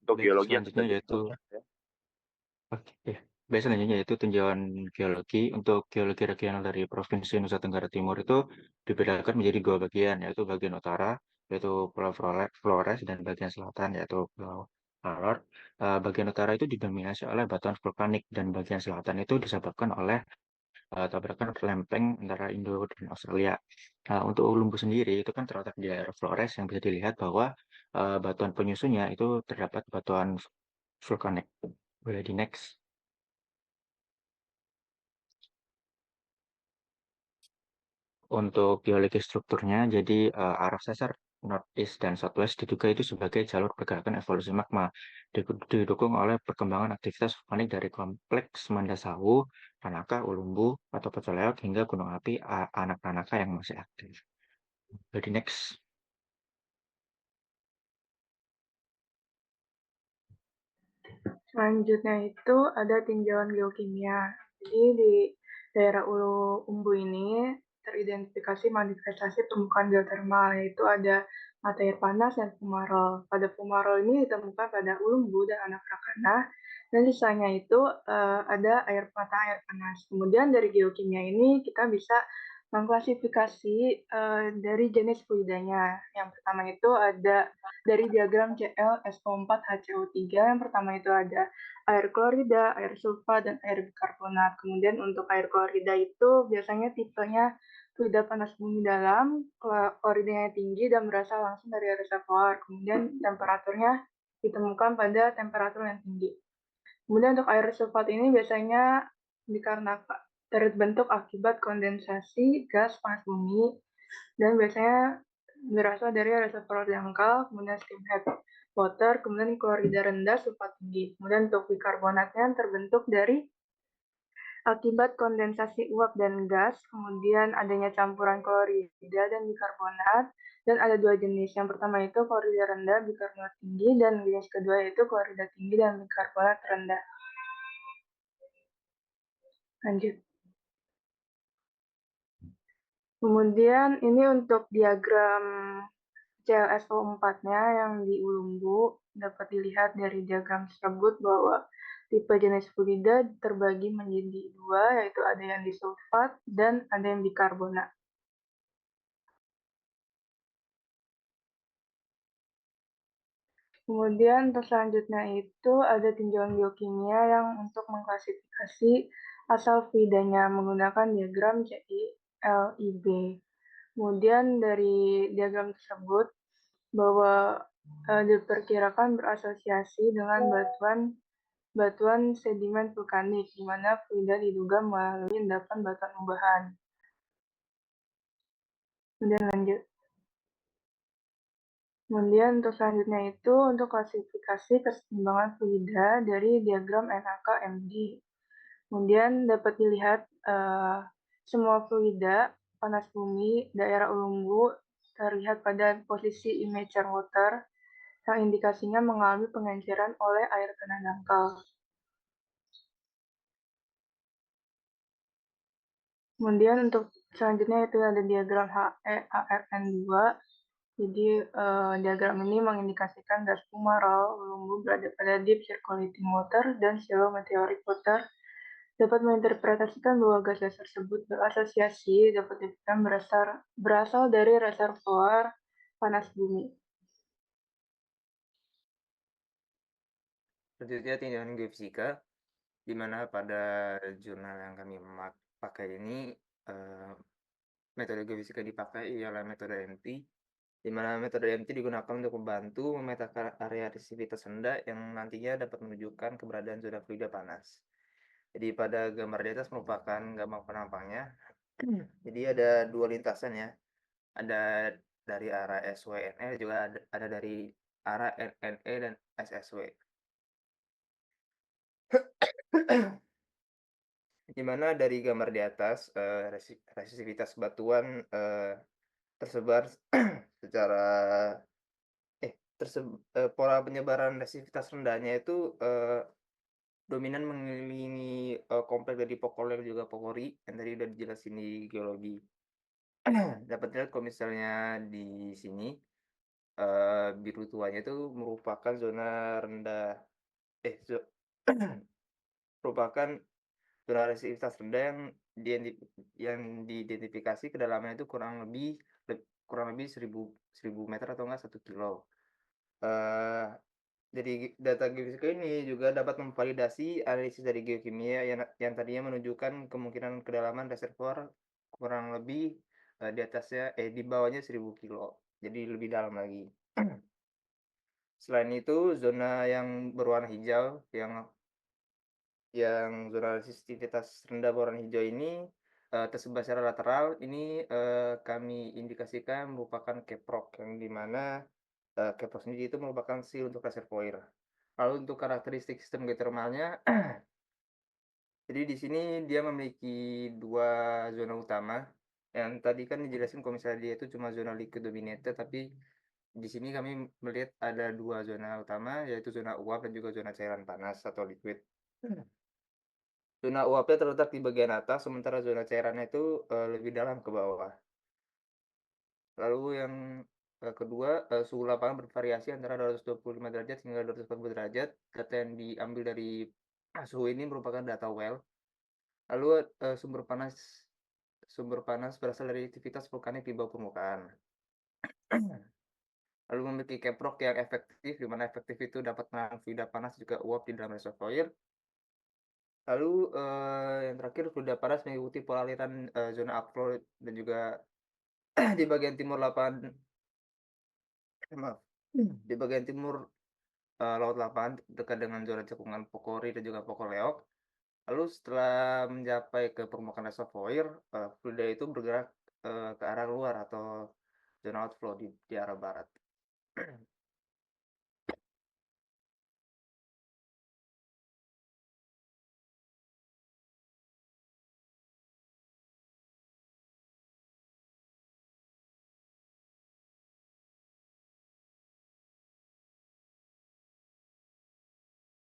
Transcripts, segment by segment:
untuk Baik, geologi yang selanjutnya sudah yaitu ditemukan ya. oke, ya. Baik, selanjutnya yaitu tinjauan geologi. Untuk geologi regional dari Provinsi Nusa Tenggara Timur itu dibedakan menjadi dua bagian, yaitu bagian utara, yaitu Pulau Flores, dan bagian selatan, yaitu Pulau Alor. Bagian utara itu didominasi oleh batuan vulkanik, dan bagian selatan itu disebabkan oleh tabrakan lempeng antara Indo dan Australia. Untuk Ulumbu sendiri itu kan terletak di daerah Flores yang bisa dilihat bahwa batuan penyusunnya itu terdapat batuan vulkanik. Boleh di next. Untuk geologi strukturnya, jadi arah sesar northeast dan southwest diduga itu sebagai jalur pergerakan evolusi magma, didukung oleh perkembangan aktivitas vulkanik dari kompleks Mandasawu, Tanaka, Ulumbu, atau Pocoleok hingga gunung api anak Tanaka yang masih aktif. Jadi next. Selanjutnya itu ada tinjauan geokimia. Jadi di daerah Ulu Umbu ini teridentifikasi manifestasi permukaan geotermal, yaitu ada mata air panas dan fumarol. Pada fumarol ini ditemukan pada Ulumbu dan Anak Rakatau, dan sisanya itu ada mata air panas. Kemudian dari geokimia ini kita bisa mengklasifikasi dari jenis fluidanya. Yang pertama itu ada dari diagram ClSO4HCO3, yang pertama itu ada air klorida, air sulfat, dan air bikarbonat. Kemudian untuk air klorida itu biasanya tipenya fluida panas bumi dalam, kloridanya tinggi dan berasal langsung dari reservoir. Kemudian temperaturnya ditemukan pada temperatur yang tinggi. Kemudian untuk air sulfat ini biasanya dikarenakan terbentuk akibat kondensasi gas panas bumi dan biasanya berasal dari reservoir dangkal, kemudian steamhead water, kemudian klorida rendah, sulfat tinggi. Kemudian untuk bikarbonatnya terbentuk dari akibat kondensasi uap dan gas, kemudian adanya campuran klorida dan bikarbonat, dan ada dua jenis. Yang pertama itu klorida rendah, bikarbonat tinggi, dan jenis kedua yaitu klorida tinggi dan bikarbonat rendah. Lanjut. Kemudian ini untuk diagram ClSO4-nya yang di Ulumbu dapat dilihat dari diagram tersebut bahwa tipe jenis fluida terbagi menjadi dua, yaitu ada yang disulfat dan ada yang bikarbonat. Kemudian untuk selanjutnya itu ada tinjauan geokimia yang untuk mengklasifikasi asal fluidanya menggunakan diagram CILIB. Kemudian dari diagram tersebut bahwa diperkirakan berasosiasi dengan batuan sedimen vulkanik, di mana fluida diduga melalui endapan batuan ubahan. Kemudian lanjut. Kemudian untuk selanjutnya itu untuk klasifikasi keseimbangan fluida dari diagram NAK-MD. Kemudian dapat dilihat semua fluida panas bumi daerah Ulumbu terlihat pada posisi immature water yang indikasinya mengalami pengenceran oleh air tanah dangkal. Kemudian untuk selanjutnya itu ada diagram HEARN2. Jadi diagram ini mengindikasikan gas fumarol Ulumbu berada pada deep circulating water dan shallow meteoric water. Dapat menginterpretasikan bahwa gas-gas tersebut berasosiasi dapat dikatakan berasal dari reservoir panas bumi. Selanjutnya tinjauan geofisika, di mana pada jurnal yang kami pakai ini metode geofisika dipakai ialah metode MT, di mana metode MT digunakan untuk membantu memetakan area resistivitas rendah yang nantinya dapat menunjukkan keberadaan zona fluida panas. Jadi pada gambar di atas merupakan gambar penampangnya. Jadi ada dua lintasan ya, ada dari arah SWNE juga ada dari arah NNE dan SSW. Di mana dari gambar di atas resistivitas batuan tersebar secara pola penyebaran resistivitas rendahnya itu dominan mengelilingi kompleks dari Pokoler juga Pokori yang tadi udah dijelasin di geologi. Dapat lihat kalau misalnya di sini biru tuanya itu merupakan zona rendah eh, zo merupakan zona resistivitas rendah yang diidentifikasi kedalamannya itu kurang lebih 1.000 meter atau enggak 1 kilo. Eee, dari data geofisika ini juga dapat memvalidasi analisis dari geokimia yang tadinya menunjukkan kemungkinan kedalaman reservoir kurang lebih, di bawahnya 1.000 kilo, jadi lebih dalam lagi. Selain itu, zona yang berwarna hijau yang zona resistivitas rendah berwarna hijau ini, tersebar secara lateral, ini, kami indikasikan merupakan caprock, yang di mana, caprock sendiri itu merupakan seal untuk reservoir. Lalu untuk karakteristik sistem geotermalnya, jadi di sini dia memiliki 2 zona utama, yang tadi kan dijelasin kalau misalnya dia itu cuma zona liquid dominated, tapi di sini kami melihat ada 2 zona utama, yaitu zona uap dan juga zona cairan panas atau liquid. Zona uapnya terletak di bagian atas, sementara zona cairannya itu, lebih dalam ke bawah. Lalu yang, kedua, suhu lapangan bervariasi antara 225 derajat hingga 240 derajat. Data yang diambil dari suhu ini merupakan data well. Lalu, sumber panas berasal dari aktivitas vulkanik di bawah permukaan. Lalu memiliki caprock yang efektif, di mana efektif itu dapat menahan fluida panas juga uap di dalam reservoir. Lalu, yang terakhir fluida panas mengikuti pola aliran, zona upflow dan juga di bagian timur lapangan maaf, di bagian timur, laut lapangan dekat dengan zona cekungan Pokori dan juga Pokoleok. Lalu setelah mencapai ke permukaan reservoir, fluida itu bergerak, ke arah luar atau zona outflow di arah barat.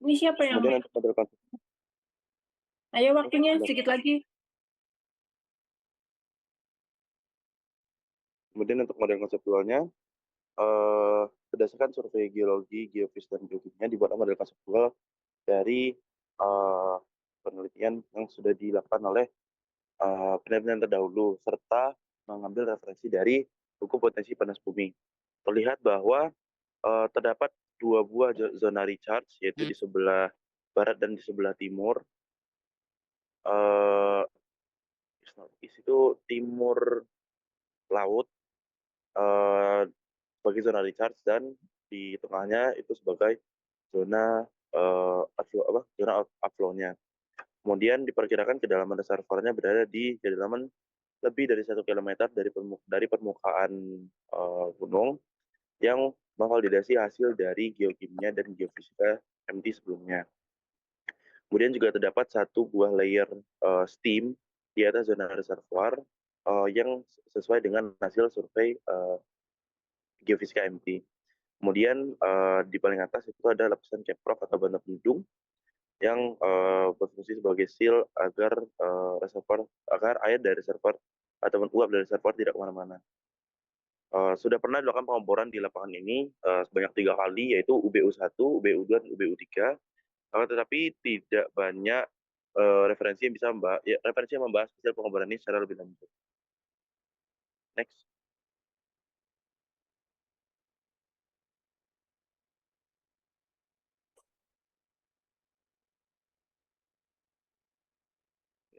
Ini siapa yang? Kemudian untuk model konsep, Ayo waktunya sedikit lagi. kemudian untuk model konseptualnya, berdasarkan survei geologi, geofis, dan geokimia dibuat model konseptual dari penelitian yang sudah dilakukan oleh penelitian terdahulu serta mengambil referensi dari buku potensi panas bumi. Terlihat bahwa terdapat 2 buah zona recharge, yaitu di sebelah barat dan di sebelah timur. Itu timur laut sebagai zona recharge dan di tengahnya itu sebagai zona zona upflow-nya. Kemudian diperkirakan kedalaman reservoirnya berada di kedalaman lebih dari 1 kilometer dari permukaan gunung yang memvalidasi hasil dari geokimia dan geofisika MT sebelumnya. Kemudian juga terdapat 1 buah layer steam di atas zona reservoir yang sesuai dengan hasil survei geofisika MT. Kemudian di paling atas itu ada lapisan caprock atau banda pelindung yang berfungsi sebagai seal agar air dari reservoir ataupun uap dari reservoir tidak kemana-mana. Sudah pernah dilakukan pengeboran di lapangan ini sebanyak 3 kali, yaitu UBU-1, UBU-2, dan UBU-3. Tetapi tidak banyak referensi yang membahas hasil pengeboran ini secara lebih lanjut. Next.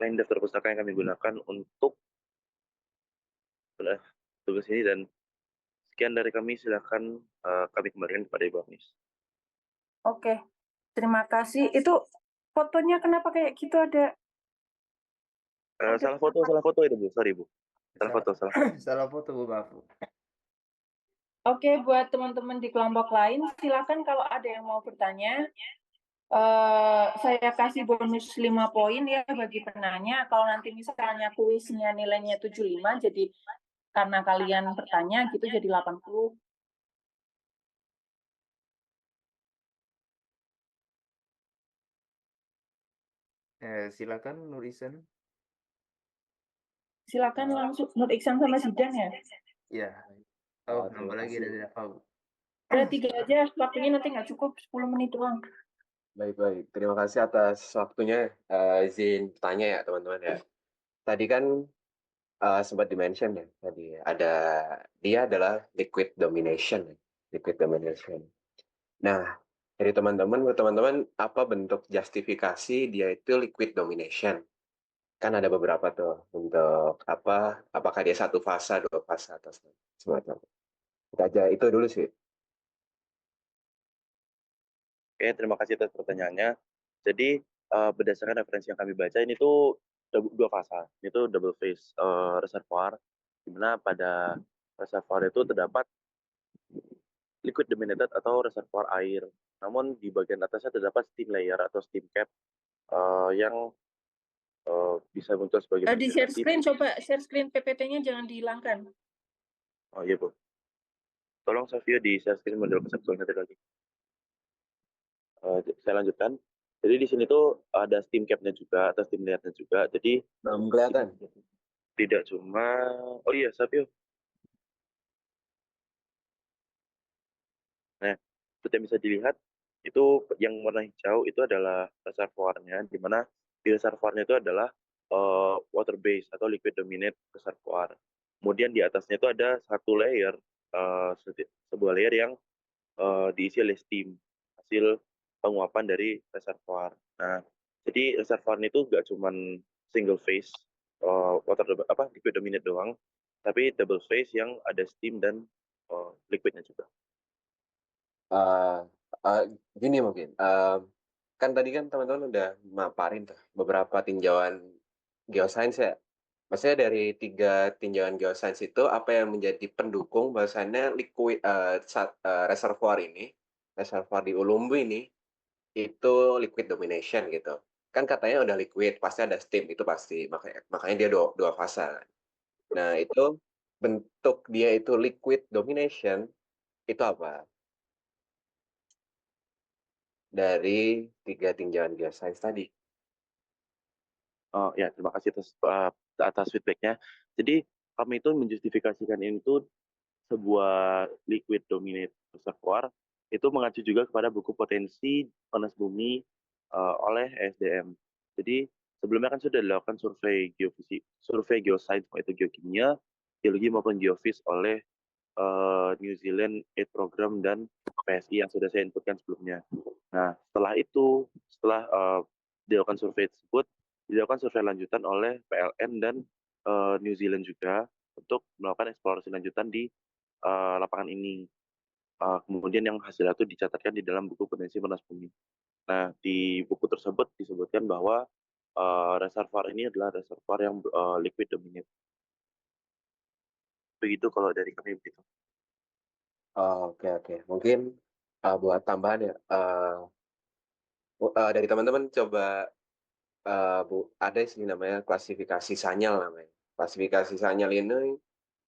Lain daftar pustaka yang kami gunakan untuk tugas ini, dan sekian dari kami. Silakan kami kembalikan kepada Ibu Agnes. Oke, terima kasih. Itu fotonya kenapa kayak gitu ada? Salah foto itu Bu, sorry Bu. Salah foto Bu, maaf Bu. Oke, buat teman-teman di kelompok lain, silakan kalau ada yang mau bertanya. Saya kasih bonus 5 poin ya bagi penanya. Kalau nanti misalnya kuisnya nilainya 75, jadi karena kalian bertanya gitu jadi 80. Silakan Nur Ihsan. Silakan langsung Nur Iksan sama Zidan ya. Iya. Oh, Nambah terima lagi kasih. dari Dava Bu. Ada 3 aja, waktunya nanti nggak cukup, 10 menit doang. Baik. Terima kasih atas waktunya. Izin bertanya ya teman-teman ya. Tadi kan sempat di-mention ya, tadi ada dia adalah liquid domination. Liquid domination. Nah, dari teman-teman apa bentuk justifikasi dia itu liquid domination? Kan ada beberapa tuh untuk apakah dia satu fasa, dua fasa atau semacam. Kita aja itu dulu sih. Oke, terima kasih atas pertanyaannya. Jadi berdasarkan referensi yang kami baca ini tuh dua fasa, itu double phase reservoir, di mana pada reservoir itu terdapat liquid dominated atau reservoir air. Namun di bagian atasnya terdapat steam layer atau steam cap yang bisa muncul sebagai Di share precipitate. screen, coba share screen PPT-nya jangan dihilangkan. Oh iya, Bu. Tolong Savio di share screen model konseptualnya tadi lagi. Saya lanjutkan. Jadi di sini tuh ada steam cap-nya juga atau steam layer-nya juga. Jadi Belum kelihatan. tidak cuma, oh iya Savio. Nah, seperti yang bisa dilihat, itu yang warna hijau itu adalah reservoirnya, di mana di reservoirnya itu adalah water base atau liquid dominant reservoir. Kemudian di atasnya itu ada satu layer, sebuah layer yang diisi oleh steam, hasil penguapan dari reservoir. Nah, jadi reservoir itu nggak cuma single phase liquid dominant doang, tapi double phase yang ada steam dan liquidnya juga. Gini mungkin, kan tadi kan teman-teman udah maparin tuh beberapa tinjauan geosains ya. Maksudnya dari 3 tinjauan geosains itu apa yang menjadi pendukung bahwasannya reservoir di Ulumbu ini itu liquid domination gitu. Kan katanya udah liquid, pasti ada steam itu pasti, makanya dia dua fasa. Nah itu bentuk dia itu liquid domination itu apa? Dari 3 tinjauan geosains tadi. Oh ya, terima kasih atas feedback-nya. Jadi kami itu menjustifikasikan ini tuh sebuah liquid dominant reservoir itu mengacu juga kepada buku potensi panas bumi oleh SDM. Jadi sebelumnya kan sudah dilakukan survei geosains, yaitu geokimia, geologi maupun geofis oleh New Zealand Aid Program dan PSI yang sudah saya inputkan sebelumnya. Nah, setelah dilakukan survei tersebut, dilakukan survei lanjutan oleh PLN dan New Zealand juga untuk melakukan eksplorasi lanjutan di lapangan ini. Kemudian yang hasilnya itu dicatatkan di dalam buku potensi panas bumi. Nah, di buku tersebut disebutkan bahwa reservoir ini adalah reservoir yang liquid dominant. Begitu kalau dari kami begitu. Oke. Mungkin buat tambahan ya, dari teman-teman coba ada sih namanya klasifikasi Sanyal namanya. Klasifikasi Sanyal ini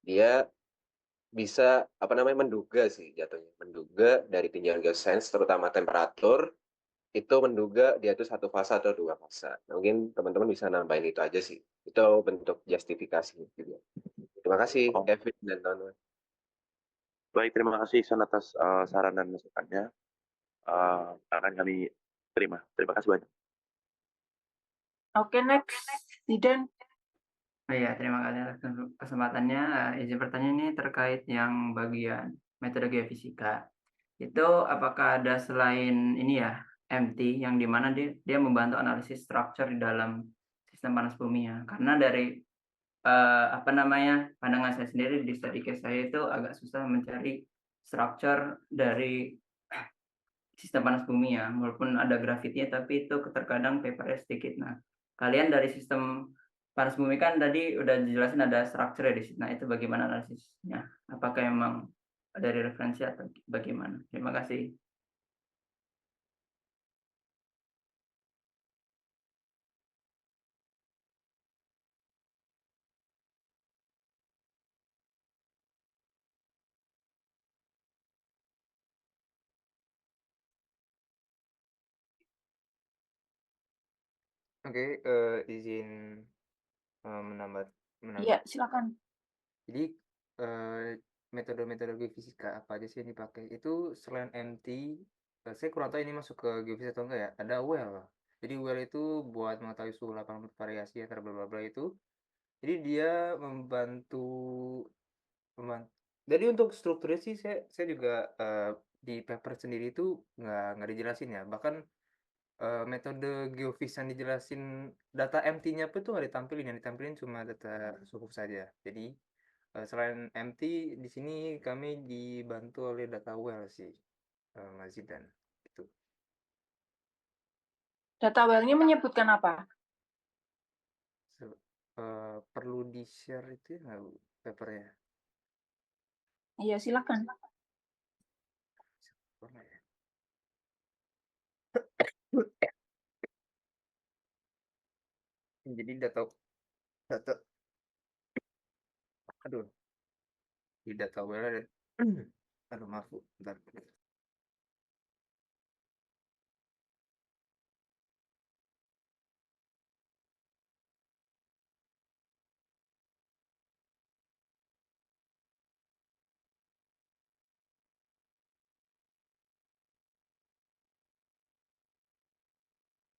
dia bisa menduga sih jatuhnya. Menduga dari tinjauan geosains terutama temperatur itu menduga dia itu satu fasa atau dua fasa. Mungkin teman-teman bisa nambahin itu aja sih. Itu bentuk justifikasi juga. Terima kasih Oh, Kevin dan teman-teman. baik, terima kasih Iksan atas saran dan masukannya. Akan kami terima. Terima kasih banyak. Oke, next. Zidan. Oh iya, terima kasih atas kesempatannya. Izin pertanyaan ini terkait yang bagian metode geofisika. Itu apakah ada selain ini ya, MT yang dimana dia membantu analisis structure di dalam sistem panas bumi ya? Karena dari pandangan saya sendiri di study case saya itu agak susah mencari structure dari sistem panas bumi ya, walaupun ada grafitnya tapi itu terkadang papernya sedikit. Nah, kalian dari sistem panas bumi kan tadi udah dijelasin ada structure di situ. Nah, itu bagaimana analisisnya? Apakah emang dari referensi atau bagaimana? Terima kasih. Oke, izin menambah. Iya, silakan. Jadi metode-metode geofisika apa aja sih yang dipakai. Itu selain MT, saya kurang tahu ini masuk ke geofisika atau enggak ya, ada well. Jadi well itu buat mengetahui suhu lapangan bervariasi antara bla bla bla itu. Jadi dia membantu jadi untuk strukturnya sih saya juga di paper sendiri itu nggak dijelasin ya. Bahkan metode geofis yang dijelasin data MT-nya pun tuh nggak ditampilin, yang ditampilin cuma data suhu saja. Jadi selain MT di sini kami dibantu oleh data well sih, Mas Zidan. Gitu. Data well-nya menyebutkan apa? Perlu di-share itu ya nggak, Bu, papernya? Iya, silakan. Boleh ya? Jadi data aduh, di data well ada aduh maaf Bu, bentar.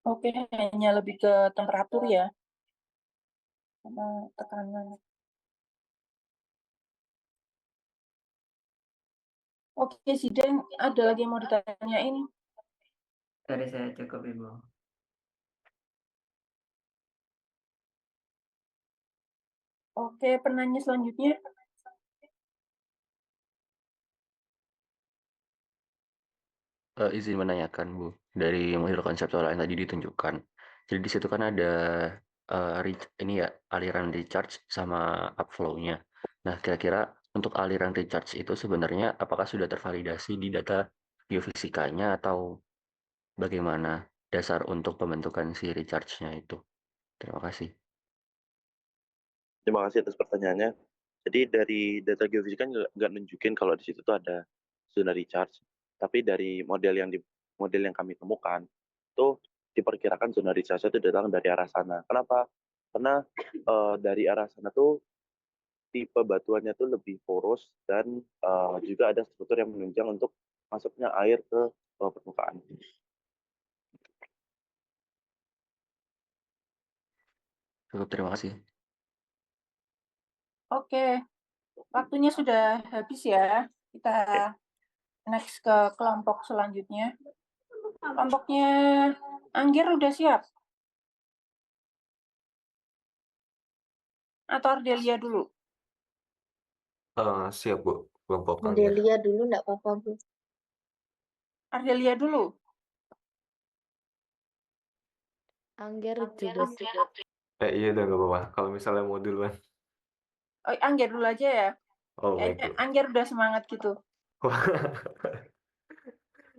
Oke, hanya lebih ke temperatur ya, sama tekanan. Oke, Zidan, ada lagi yang mau ditanyain? Dari saya cukup, Ibu. Oke, penanya selanjutnya. Izin menanyakan, Bu, dari model konseptual yang tadi ditunjukkan. Jadi di situ kan ada ini ya, aliran recharge sama upflow-nya. Nah, kira-kira untuk aliran recharge itu sebenarnya apakah sudah tervalidasi di data geofisikanya atau bagaimana dasar untuk pembentukan si recharge-nya itu? Terima kasih. Terima kasih atas pertanyaannya. Jadi dari data geofisika nggak nunjukin kalau di situ tuh ada zona recharge, tapi dari model yang kami temukan itu diperkirakan zona recharge itu datang dari arah sana. Kenapa? Karena dari arah sana tuh tipe batuannya tuh lebih poros dan juga ada struktur yang menunjang untuk masuknya air ke bawah permukaan. Cukup, terima kasih. Oke, waktunya sudah habis ya. Kita next ke kelompok selanjutnya. Kelompoknya Angger udah siap? Atau Ardelia dulu? Siap, Bu. Kelompok Angger. Ardelia dulu nggak apa-apa, Bu. Ardelia dulu. Angger juga siap. Iya udah nggak apa-apa. Kalau misalnya mau duluan. Oh, Angger dulu aja ya. Oh, baik, Kayaknya Bu. Angger udah semangat gitu.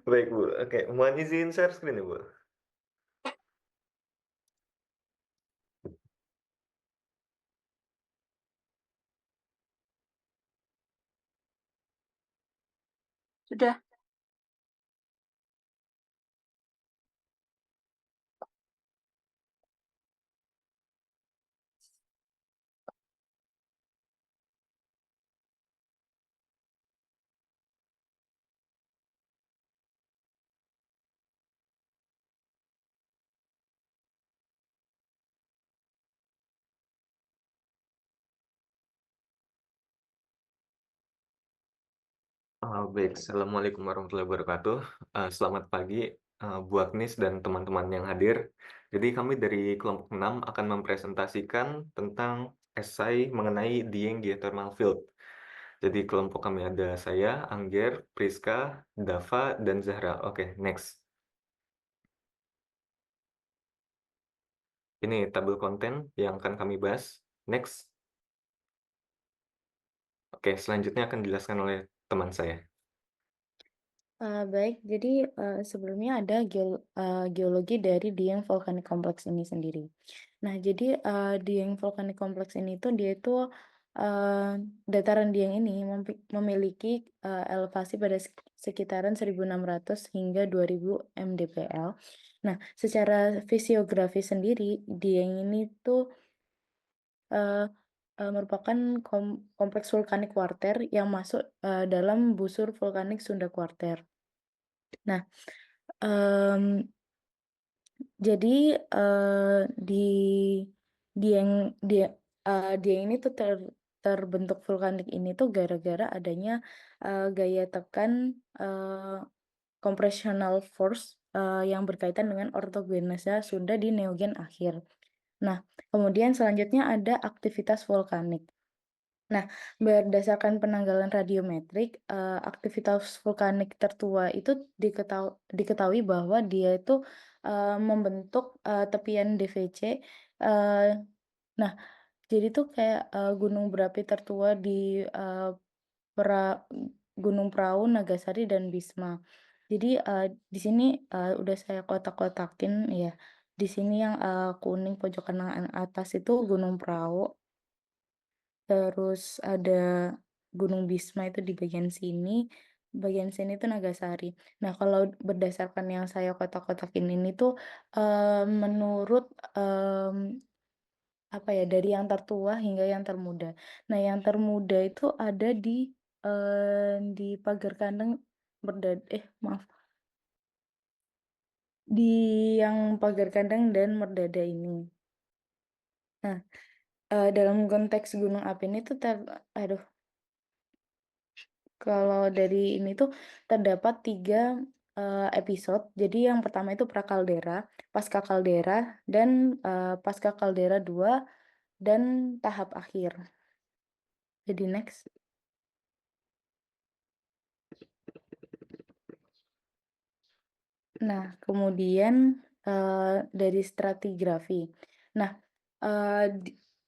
Baik, Bu. Oke, mohon izin share screen ya, Bu. Sudah. Baik, Assalamualaikum warahmatullahi wabarakatuh. Selamat pagi, Bu Agnis dan teman-teman yang hadir. Jadi kami dari kelompok 6 akan mempresentasikan tentang esai mengenai Dieng Geothermal Field. Jadi kelompok kami ada saya, Angger, Priska, Dava, dan Zahra. Oke, next. Ini tabel konten yang akan kami bahas. Next. Oke, selanjutnya akan dijelaskan oleh teman saya. Baik, jadi sebelumnya ada geologi dari Dieng Volcanic Complex ini sendiri. Nah, jadi Dieng Volcanic Complex ini tuh dia itu dataran Dieng ini memiliki elevasi pada sekitaran 1.600 hingga 2.000 mdpl. Nah, secara fisiografi sendiri Dieng ini tuh merupakan kompleks vulkanik kuarter yang masuk dalam busur vulkanik Sunda kuarter. Nah, mmm, jadi di Dieng dia Dieng ini tuh terbentuk vulkanik ini tuh gara-gara adanya gaya tekan compressional force yang berkaitan dengan ortogenesia Sunda di Neogen akhir. Nah, kemudian selanjutnya ada aktivitas vulkanik. Nah, berdasarkan penanggalan radiometrik, aktivitas vulkanik tertua itu diketahui bahwa dia itu membentuk tepian DVC. Nah, jadi tuh kayak gunung berapi tertua di pra Gunung Prau, Nagasari, dan Bisma. Jadi di sini udah saya kotak-kotakin ya. Di sini yang kuning pojok kanan atas itu Gunung Prau. Terus ada Gunung Bisma itu di bagian sini itu Nagasari. Nah, kalau berdasarkan yang saya kotak-kotakin ini tuh menurut apa ya, dari yang tertua hingga yang termuda. Nah, yang termuda itu ada di Pagar Kandeng maaf, di yang Pagar Kandeng dan Merdada ini. Nah, dalam konteks gunung api ini tuh kalau dari ini tuh terdapat 3 episode. Jadi yang pertama itu prakaldera, pasca kaldera, dan pasca kaldera 2 dan tahap akhir. Jadi next. Nah, kemudian dari stratigrafi. Nah,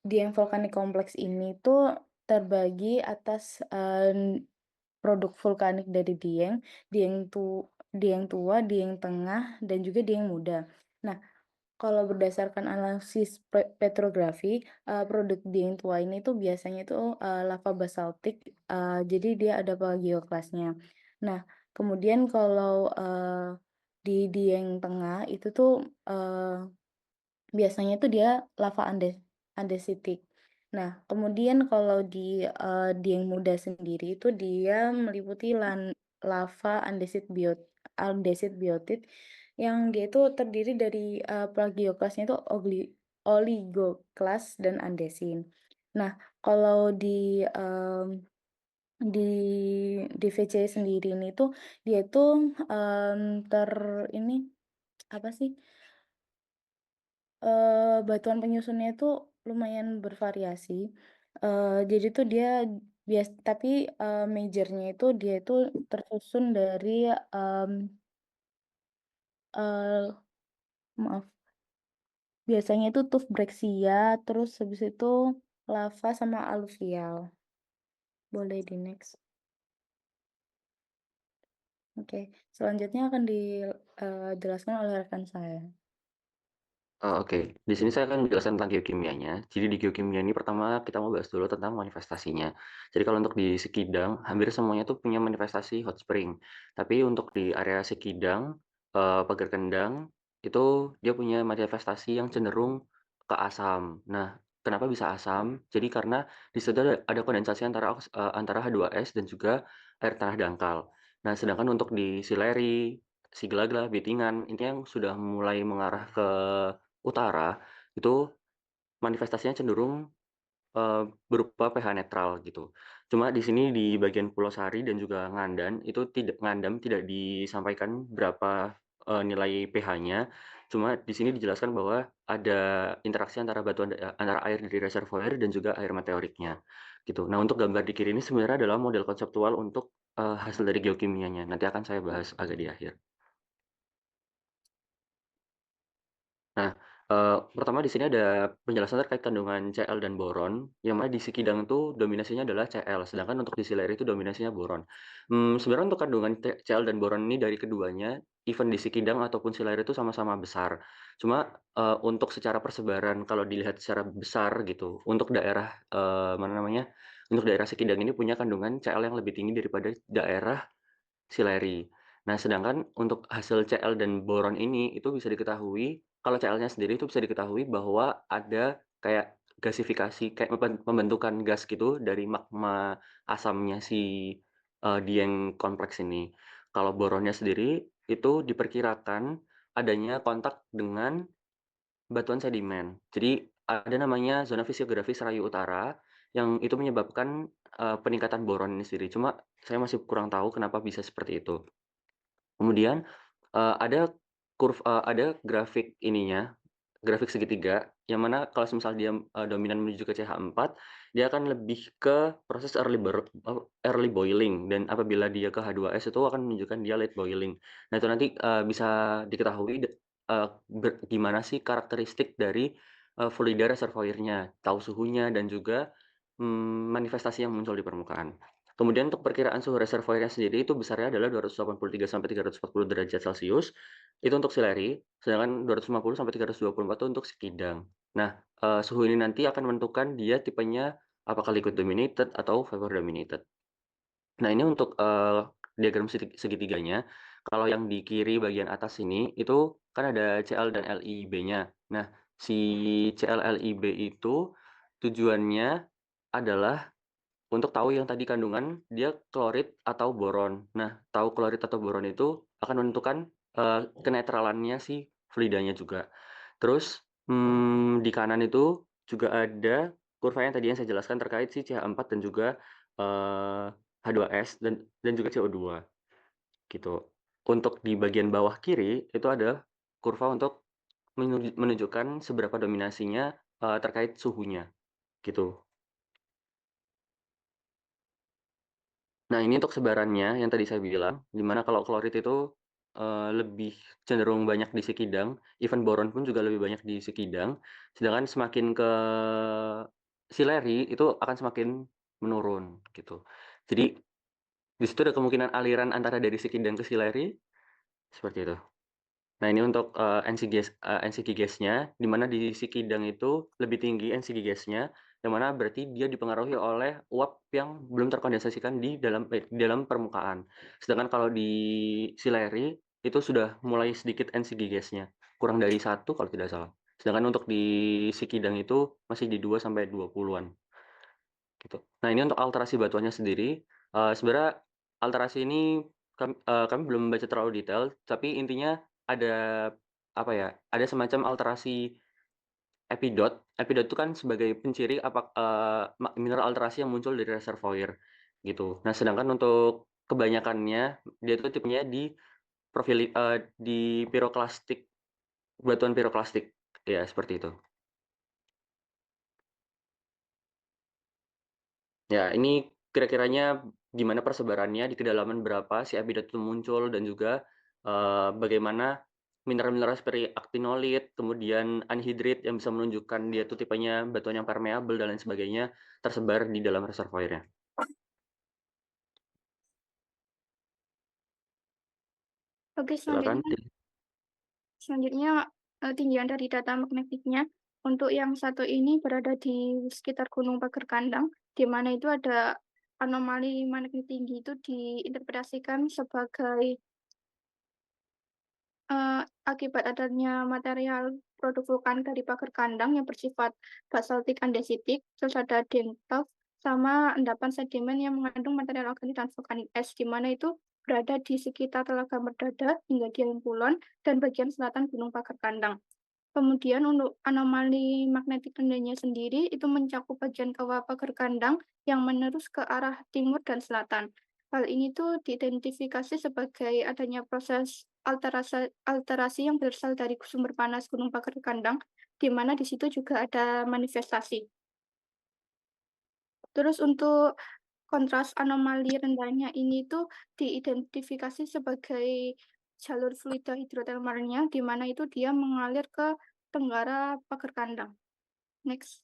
Dieng Volcanic Complex ini tuh terbagi atas produk vulkanik dari Dieng Tua, Dieng Tengah, dan juga Dieng Muda. Nah, kalau berdasarkan analisis petrografi, produk Dieng Tua ini tuh biasanya tuh lava basaltik, jadi dia ada plagioklasnya. Nah, kemudian kalau di Dieng Tengah itu tuh biasanya tuh dia lava andesitik. Nah, kemudian kalau di Dieng Muda sendiri itu dia meliputi lava andesit biotit yang dia itu terdiri dari plagioklasnya itu oligoklas dan andesin. Nah, kalau di DVC sendiri ini tuh dia tuh ini apa sih? Batuan penyusunnya itu lumayan bervariasi. Jadi tuh dia tapi major-nya itu dia itu tersusun dari eee, maaf, biasanya itu tuff breksia, terus habis itu lava sama aluvial. Boleh di next. Oke, selanjutnya akan dijelaskan oleh rekan saya. Oke. Di sini saya akan menjelaskan tentang geokimianya. Jadi di geokimia ini pertama kita mau bahas dulu tentang manifestasinya. Jadi kalau untuk di Sekidang, hampir semuanya tuh punya manifestasi hot spring. Tapi untuk di area Sekidang, Pagar Kendang, itu dia punya manifestasi yang cenderung ke asam. Nah, kenapa bisa asam? Jadi karena di situ ada kondensasi antara H2S dan juga air tanah dangkal. Nah, sedangkan untuk di Sileri, Sigelagla, Bitingan, ini yang sudah mulai mengarah ke utara, itu manifestasinya cenderung, berupa pH netral gitu. Cuma di sini di bagian Pulau Sari dan juga Ngandam tidak disampaikan berapa, nilai pH-nya, cuma di sini dijelaskan bahwa ada interaksi antara air dari reservoir dan juga air meteoriknya, gitu. Nah, untuk gambar di kiri ini sebenarnya adalah model konseptual untuk, hasil dari geokimianya, nanti akan saya bahas agak di akhir. Nah, pertama di sini ada penjelasan terkait kandungan Cl dan boron, yang mana di Sekidang itu dominasinya adalah Cl, sedangkan untuk di Sileri itu dominasinya boron. Sebenarnya untuk kandungan Cl dan boron ini dari keduanya, even di Sekidang ataupun Sileri itu sama-sama besar. Cuma, untuk secara persebaran kalau dilihat secara besar gitu, untuk daerah, untuk daerah Sekidang ini punya kandungan Cl yang lebih tinggi daripada daerah Sileri. Nah, sedangkan untuk hasil Cl dan boron ini itu bisa diketahui, kalau Cl-nya sendiri itu bisa diketahui bahwa ada kayak gasifikasi kayak pembentukan gas gitu dari magma asamnya si Dieng kompleks ini. Kalau boronnya sendiri itu diperkirakan adanya kontak dengan batuan sedimen. Jadi ada namanya zona fisiografis Rayu Utara yang itu menyebabkan peningkatan boron ini sendiri. Cuma saya masih kurang tahu kenapa bisa seperti itu. Kemudian ada grafik ininya, grafik segitiga, yang mana kalau semisal dia dominan menuju ke CH4, dia akan lebih ke proses early boiling, dan apabila dia ke H2S itu akan menunjukkan dia late boiling. Nah itu nanti bisa diketahui gimana sih karakteristik dari fluida reservoirnya, tahu suhunya dan juga manifestasi yang muncul di permukaan. Kemudian untuk perkiraan suhu reservoirnya sendiri itu besarnya adalah 283 sampai 340 derajat Celcius, itu untuk sileri, sedangkan 250 sampai 324 itu untuk sekidang. Nah, suhu ini nanti akan menentukan dia tipenya apakah liquid dominated atau vapor dominated. Nah, ini untuk diagram segitiganya. Kalau yang di kiri bagian atas ini, itu kan ada Cl dan Lib-nya. Nah, si Cl Lib itu tujuannya adalah untuk tahu yang tadi kandungan dia klorid atau boron. Nah, tahu klorid atau boron itu akan menentukan kenetralannya si fluidanya juga. Terus di kanan itu juga ada kurva yang tadi yang saya jelaskan terkait si CH4 dan juga H2S dan juga CO2 gitu. Untuk di bagian bawah kiri itu ada kurva untuk menunjukkan seberapa dominasinya terkait suhunya gitu. Nah, ini untuk sebarannya yang tadi saya bilang, di mana kalau klorid itu lebih cenderung banyak di Sikidang, even boron pun juga lebih banyak di Sikidang, sedangkan semakin ke Sileri itu akan semakin menurun gitu. Jadi di situ ada kemungkinan aliran antara dari Sikidang ke Sileri seperti itu. Nah, ini untuk NCG gas-nya, di mana di Sikidang itu lebih tinggi NCG gas-nya, yang mana berarti dia dipengaruhi oleh uap yang belum terkondensasikan di dalam permukaan. Sedangkan kalau di Sileri itu sudah mulai sedikit NCG gas-nya, kurang dari 1 kalau tidak salah. Sedangkan untuk di Sikidang itu masih di 2 sampai 20-an gitu. Nah, ini untuk alterasi batuannya sendiri, sebenarnya alterasi ini kami belum membaca terlalu detail, tapi intinya ada, apa ya, ada semacam alterasi epidot. Epidot itu kan sebagai penciri mineral alterasi yang muncul dari reservoir gitu. Nah, sedangkan untuk kebanyakannya dia itu tipenya di piroklastik, batuan piroklastik, ya seperti itu. Ya, ini kira-kiranya gimana persebarannya, di kedalaman berapa si epidot itu muncul, dan juga bagaimana mineral-mineral seperti aktinolit, kemudian anhidrit yang bisa menunjukkan dia itu tipenya batuan yang permeabel dan lain sebagainya tersebar di dalam reservoirnya. Oke, Silakan. selanjutnya tinjauan dari data magnetiknya. Untuk yang satu ini berada di sekitar Gunung Pager Kandang, di mana itu ada anomali magnetik tinggi itu diinterpretasikan sebagai akibat adanya material produk vulkanik dari pagar kandang yang bersifat basaltik andesitik, terus ada dentov, sama endapan sedimen yang mengandung material organik dan vulkanik es, di mana itu berada di sekitar Telaga Merdada hingga Dieng Kulon dan bagian selatan Gunung Pagar Kandang. Kemudian untuk anomali magnetik rendahnya sendiri itu mencakup bagian kawah pagar kandang yang menerus ke arah timur dan selatan. Hal ini tuh diidentifikasi sebagai adanya proses alterasi yang berasal dari sumber panas Gunung Pagar Kandang, di mana di situ juga ada manifestasi. Terus untuk kontras anomali rendahnya ini tuh diidentifikasi sebagai jalur fluida hidrotermalnya, di mana itu dia mengalir ke tenggara pagar kandang. Next.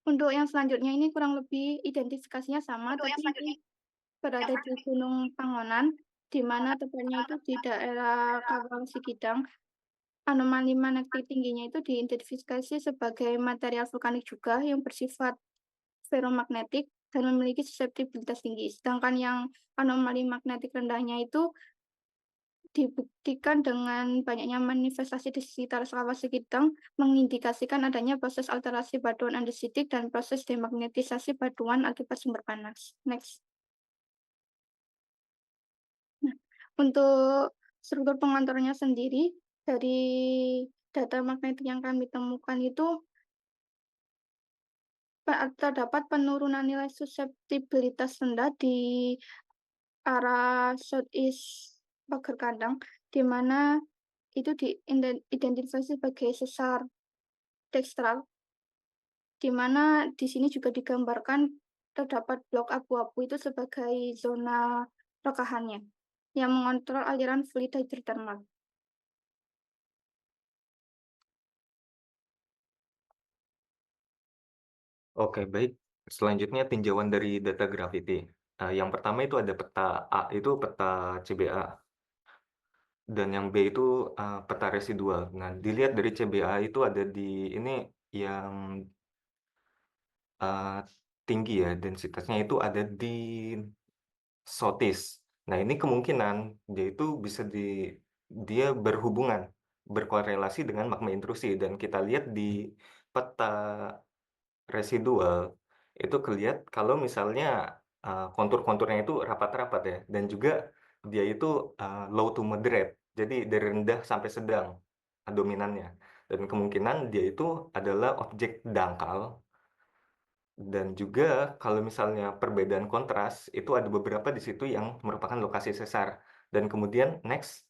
Untuk yang selanjutnya ini kurang lebih identifikasinya sama, tapi ini berada di Gunung Pangonan, di mana tepatnya itu di daerah Kawah Sikidang. Anomali magnetik tingginya itu diidentifikasi sebagai material vulkanik juga yang bersifat ferromagnetik dan memiliki susceptibilitas tinggi. Sedangkan yang anomali magnetik rendahnya itu dibuktikan dengan banyaknya manifestasi di sekitar kawah Sekidang mengindikasikan adanya proses alterasi batuan andesitik dan proses demagnetisasi batuan akibat sumber panas. Next. Nah, untuk struktur pengonturnya sendiri, dari data magnetik yang kami temukan itu terdapat penurunan nilai susceptibilitas rendah di arah southeast pagar kandang, di mana itu diidentifikasi sebagai sesar dekstral, di mana di sini juga digambarkan terdapat blok abu-abu itu sebagai zona rekahannya yang mengontrol aliran fluid hidrotermal. Oke, baik. Selanjutnya tinjauan dari data gravity. Yang pertama itu ada peta A, itu peta CBA. Dan yang B itu peta residual. Nah, dilihat dari CBA itu ada di ini yang tinggi ya, densitasnya itu ada di southeast. Nah, ini kemungkinan dia berhubungan, berkorelasi dengan magma intrusi. Dan kita lihat di peta residual itu kelihatan kalau misalnya kontur-konturnya itu rapat-rapat ya, dan juga dia itu low to moderate, jadi dari rendah sampai sedang dominannya, dan kemungkinan dia itu adalah objek dangkal. Dan juga kalau misalnya perbedaan kontras itu ada beberapa di situ yang merupakan lokasi sesar. Dan kemudian next,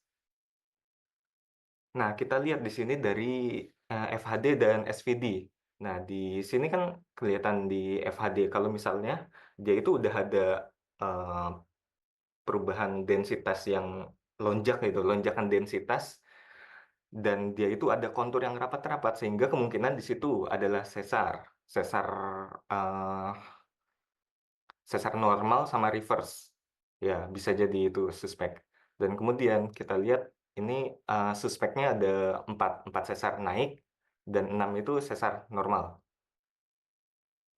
nah kita lihat di sini dari FHD dan SVD. Nah, di sini kan kelihatan di FHD kalau misalnya dia itu udah ada perubahan densitas yang lonjakan densitas, dan dia itu ada kontur yang rapat-rapat, sehingga kemungkinan di situ adalah sesar normal sama reverse. Ya, bisa jadi itu suspek. Dan kemudian kita lihat ini suspeknya ada 4 sesar naik, dan 6 itu sesar normal.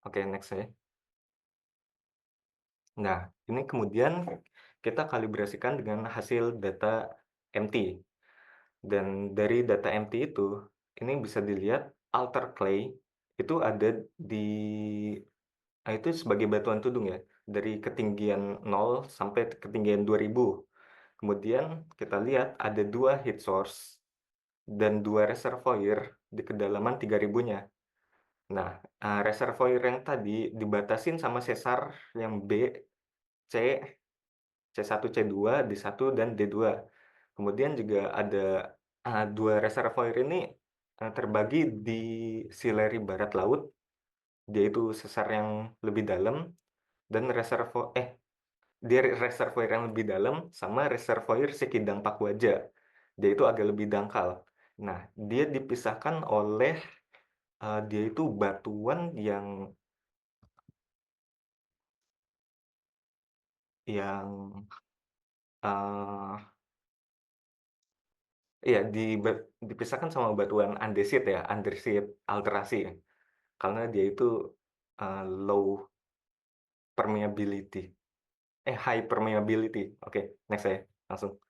Oke, next ya. Nah, ini kemudian kita kalibrasikan dengan hasil data MT. Dan dari data MT itu, ini bisa dilihat altar clay itu ada itu sebagai batuan tudung ya, dari ketinggian 0 sampai ketinggian 2000. Kemudian kita lihat ada 2 heat source dan 2 reservoir di kedalaman 3000-nya. Nah, reservoir yang tadi dibatasin sama sesar yang B, C, C1, C2, D1, dan D2. Kemudian juga ada 2 reservoir ini terbagi di sileri barat laut, yaitu sesar yang lebih dalam, dan reservoir yang lebih dalam sama reservoir Sekidang Pakuaja, dia itu agak lebih dangkal. Nah, dia dipisahkan oleh dia itu batuan yang iya, dipisahkan sama batuan andesit ya, andesit alterasi ya, karena dia itu low permeability, high permeability. Oke, next ya, langsung.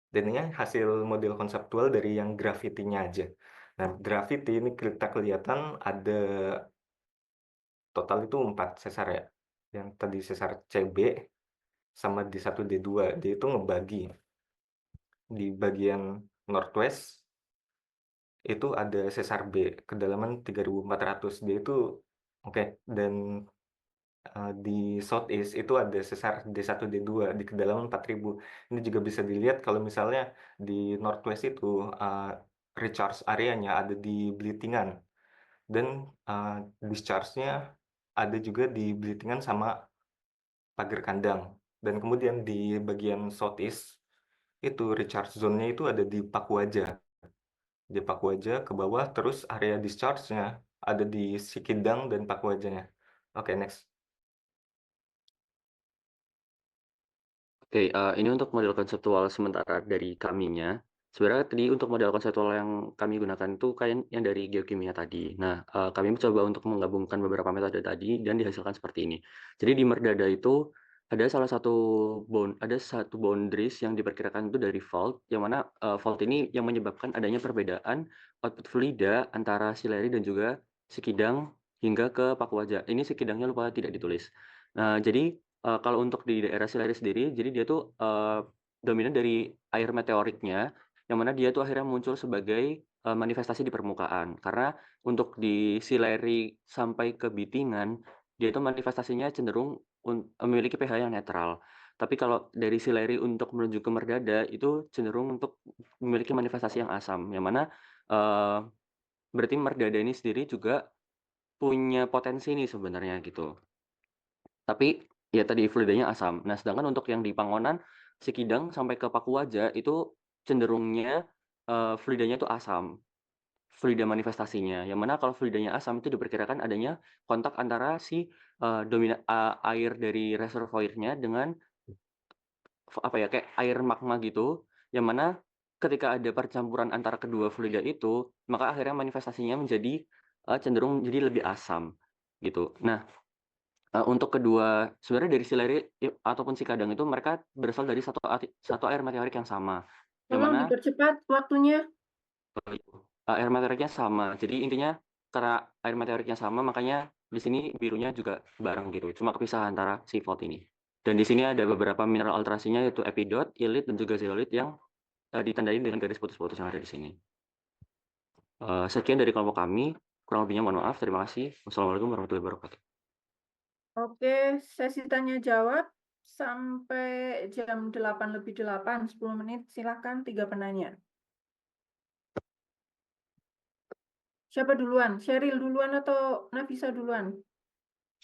Dan ini hasil model konseptual dari yang gravity-nya aja. Nah, gravity ini kita kelihatan ada total itu 4 sesar ya. Yang tadi sesar CB sama D1, D2, dia itu ngebagi di bagian northwest itu ada sesar B kedalaman 3400, dia itu oke. Dan di southeast itu ada sesar D1, D2 di kedalaman 4000. Ini juga bisa dilihat kalau misalnya di northwest itu recharge areanya ada di Belitingan, dan discharge-nya ada juga di Belitingan sama Pagar Kandang. Dan kemudian di bagian southeast itu recharge zone-nya itu ada di Pakuaja. Di Pakuaja ke bawah, terus area discharge-nya ada di Sikidang dan Pakuajanya. Oke, next. Oke, ini untuk model konseptual sementara dari kaminya. Sebenarnya tadi untuk model konseptual yang kami gunakan itu kayak yang dari geokimia tadi. Nah, kami mencoba untuk menggabungkan beberapa metode tadi dan dihasilkan seperti ini. Jadi di Merdada itu ada satu boundaries yang diperkirakan itu dari fault, yang mana fault ini yang menyebabkan adanya perbedaan output fluida antara sileri dan juga sekidang hingga ke paku wajah. Ini sekidangnya lupa tidak ditulis. Nah, jadi kalau untuk di daerah sileri sendiri, jadi dia tuh dominan dari air meteoriknya, yang mana dia tuh akhirnya muncul sebagai manifestasi di permukaan. Karena untuk di sileri sampai ke Bitingan, dia itu manifestasinya cenderung memiliki pH yang netral. Tapi kalau dari sileri untuk menuju ke Merdada itu cenderung untuk memiliki manifestasi yang asam, yang mana berarti Merdada ini sendiri juga punya potensi nih sebenarnya gitu. Tapi ya tadi fluidanya asam. Nah, sedangkan untuk yang di Pangonan, Sikidang sampai ke Pakuwaja itu cenderungnya fluidanya itu asam. Fluida manifestasinya, yang mana kalau fluidanya asam itu diperkirakan adanya kontak antara si air dari reservoirnya dengan apa ya, kayak air magma gitu, yang mana ketika ada percampuran antara kedua fluida itu, maka akhirnya manifestasinya menjadi cenderung jadi lebih asam gitu. Nah, untuk kedua sebenarnya dari sileri ataupun sikadang itu mereka berasal dari satu air meteorik yang sama, yang Tolong mana dipercepat waktunya. air meteoriknya sama. Jadi intinya karena air meteoriknya sama, makanya di sini birunya juga bareng gitu. Cuma kepisah antara si fault ini. Dan di sini ada beberapa mineral alterasinya yaitu epidot, ilit, dan juga zeolit yang ditandai dengan garis putus-putus yang ada di sini. Sekian dari kelompok kami. Kurang lebihnya mohon maaf. Terima kasih. Wassalamualaikum warahmatullahi wabarakatuh. Oke, sesi tanya jawab sampai jam 8:08, 10 menit. Silakan 3 penanya. Siapa duluan? Sheryl duluan atau Nafisa duluan?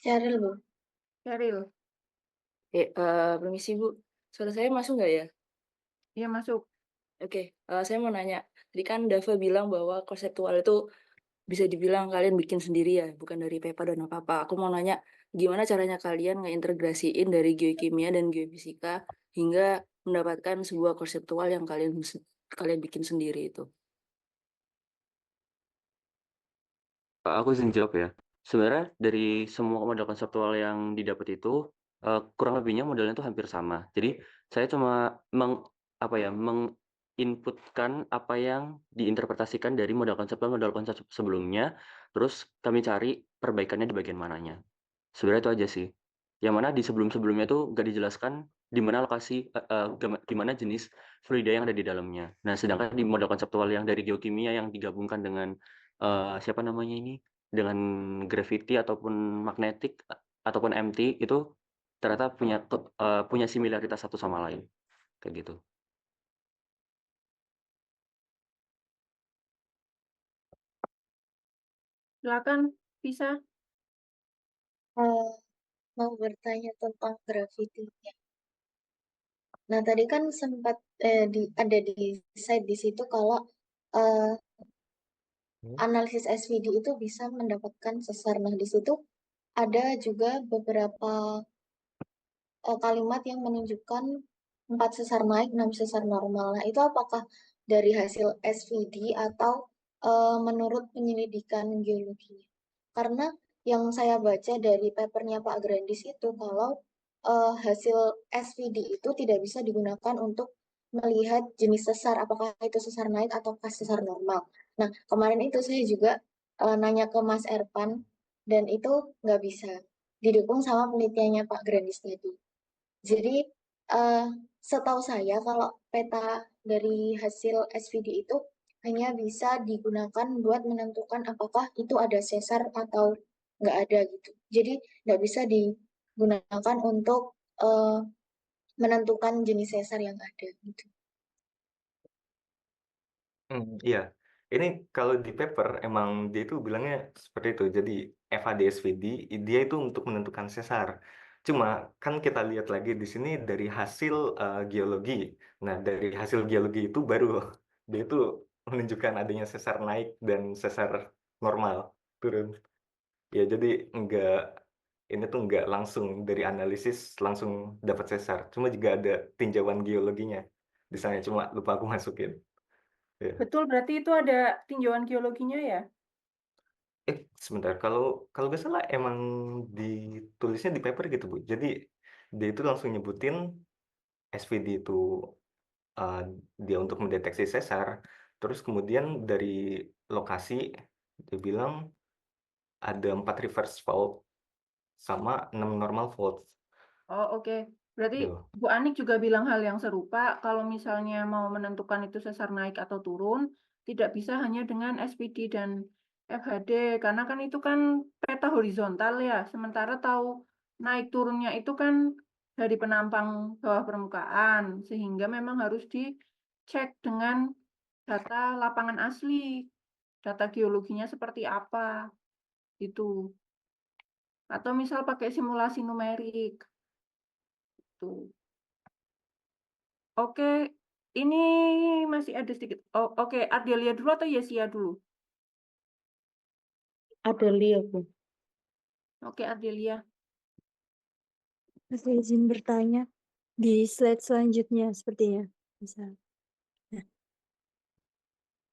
Sheryl, Bu. Sheryl. Permisi Bu, suara saya masuk nggak ya? Iya, masuk. Oke, saya mau nanya. Tadi kan Dava bilang bahwa konseptual itu bisa dibilang kalian bikin sendiri ya, bukan dari paper dan apa-apa. Aku mau nanya, gimana caranya kalian ngeintegrasiin dari geokimia dan geofisika hingga mendapatkan sebuah konseptual yang kalian bikin sendiri itu? Aku izin jawab ya. Sebenarnya dari semua model konseptual yang didapat itu kurang lebihnya modelnya itu hampir sama. Jadi saya cuma menginputkan apa yang diinterpretasikan dari model konsep sebelumnya, terus kami cari perbaikannya di bagian mananya. Sebenarnya itu aja sih. Yang mana di sebelum-sebelumnya itu nggak dijelaskan di mana lokasi, di mana jenis fluida yang ada di dalamnya. Nah, sedangkan di model konseptual yang dari geokimia yang digabungkan dengan siapa namanya ini, dengan gravity ataupun magnetik ataupun MT itu ternyata punya similaritas satu sama lain, kayak gitu. Silakan, bisa. Mau bertanya tentang gravity. Nah, tadi kan sempat ada di slide di situ kalau analisis SVD itu bisa mendapatkan sesar. Nah, di situ ada juga beberapa kalimat yang menunjukkan 4 sesar naik, 6 sesar normal. Nah, itu apakah dari hasil SVD atau menurut penyelidikan geologinya? Karena yang saya baca dari papernya Pak Grandis itu kalau hasil SVD itu tidak bisa digunakan untuk melihat jenis sesar, apakah itu sesar naik atau sesar normal. Nah, kemarin itu saya juga nanya ke Mas Erpan, dan itu nggak bisa. Didukung sama penelitiannya Pak Grandis tadi. Jadi, setahu saya kalau peta dari hasil SVD itu hanya bisa digunakan buat menentukan apakah itu ada sesar atau nggak ada gitu. Jadi nggak bisa digunakan untuk menentukan jenis sesar yang ada gitu. Iya. Ini kalau di paper emang dia itu bilangnya seperti itu. Jadi FAD-SVD dia itu untuk menentukan sesar. Cuma kan kita lihat lagi di sini dari hasil geologi. Nah, dari hasil geologi itu baru dia itu menunjukkan adanya sesar naik dan sesar normal turun. Ya, jadi ini tuh enggak langsung dari analisis langsung dapat sesar. Cuma juga ada tinjauan geologinya di sana. Cuma lupa aku masukin. Ya. Betul, berarti itu ada tinjauan geologinya ya? Sebentar, kalau nggak salah emang ditulisnya di paper gitu, Bu. Jadi dia itu langsung nyebutin SVD itu dia untuk mendeteksi sesar. Terus kemudian dari lokasi dia bilang ada 4 reverse fault sama 6 normal fault. Oh, oke. Berarti Gitu. Bu Anik juga bilang hal yang serupa, kalau misalnya mau menentukan itu sesar naik atau turun, tidak bisa hanya dengan SPD dan FHD, karena kan itu kan peta horizontal ya, sementara tahu naik turunnya itu kan dari penampang bawah permukaan, sehingga memang harus dicek dengan data lapangan asli, data geologinya seperti apa, itu. Atau misal pakai simulasi numerik. Tuh. Oke, ini masih ada sedikit. Oh, oke, Ardelia dulu atau Yesia dulu? Adelia, Bu. Oke, Ardelia. Saya izin bertanya di slide selanjutnya sepertinya. Bisa. Nah.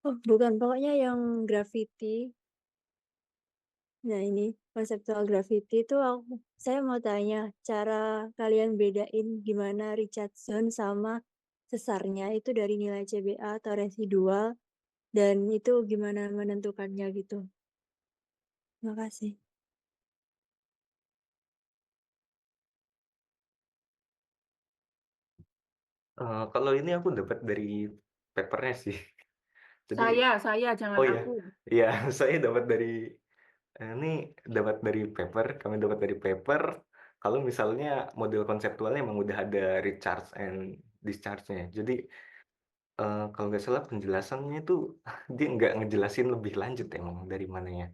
Oh, bukan. Pokoknya yang gravity. Nah, ini konseptual gravity itu saya mau tanya cara kalian bedain gimana Richardson sama sesarnya itu dari nilai CBA atau residual dan itu gimana menentukannya gitu. Terima kasih. Kalau ini aku dapat dari papernya sih. Jadi, Saya, jangan oh ya, aku. iya, saya dapat dari ini dapat dari paper, kami dapat dari paper. Kalau misalnya model konseptualnya emang udah ada recharge and discharge-nya. Jadi kalau nggak salah penjelasannya itu dia nggak ngejelasin lebih lanjut emang dari mananya.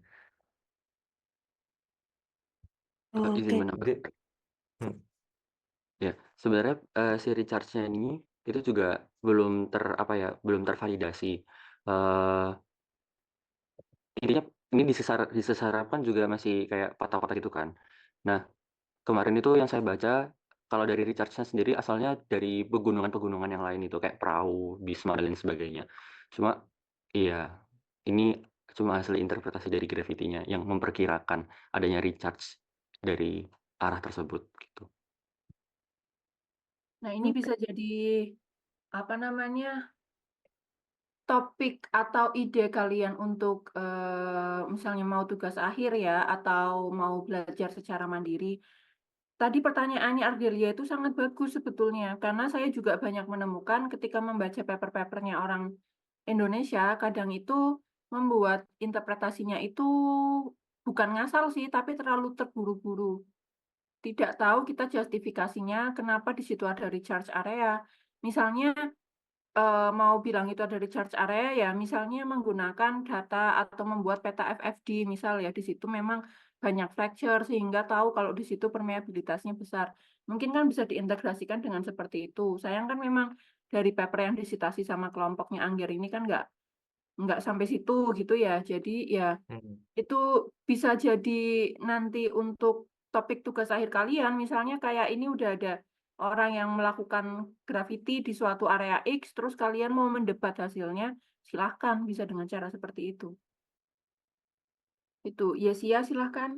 Oh, izin oke. menambah. Jadi, Ya, sebenarnya si recharge-nya ini itu juga belum tervalidasi. Eh, Intinya ini di sesarapan juga masih kayak patah-patah gitu kan. Nah, kemarin itu yang saya baca kalau dari recharge-nya sendiri asalnya dari pegunungan-pegunungan yang lain itu kayak Perahu, Bisma dan lain sebagainya. Cuma iya, ini cuma hasil interpretasi dari gravity-nya yang memperkirakan adanya recharge dari arah tersebut gitu. Nah, ini bisa jadi apa namanya? Topik atau ide kalian untuk misalnya mau tugas akhir ya atau mau belajar secara mandiri. Tadi pertanyaannya Ardelia itu sangat bagus sebetulnya karena saya juga banyak menemukan ketika membaca paper-papernya orang Indonesia kadang itu membuat interpretasinya itu bukan ngasal sih tapi terlalu terburu-buru. Tidak tahu kita justifikasinya kenapa di situ ada recharge area. Misalnya mau bilang itu ada recharge area ya misalnya menggunakan data atau membuat peta FFD misal ya di situ memang banyak fracture sehingga tahu kalau di situ permeabilitasnya besar. Mungkin kan bisa diintegrasikan dengan seperti itu. Sayang kan memang dari paper yang disitasi sama kelompoknya Angger ini kan nggak sampai situ gitu ya. Jadi ya itu bisa jadi nanti untuk topik tugas akhir kalian, misalnya kayak ini udah ada orang yang melakukan graffiti di suatu area X, terus kalian mau mendebat hasilnya, silahkan bisa dengan cara seperti itu. Itu, Yesia silahkan.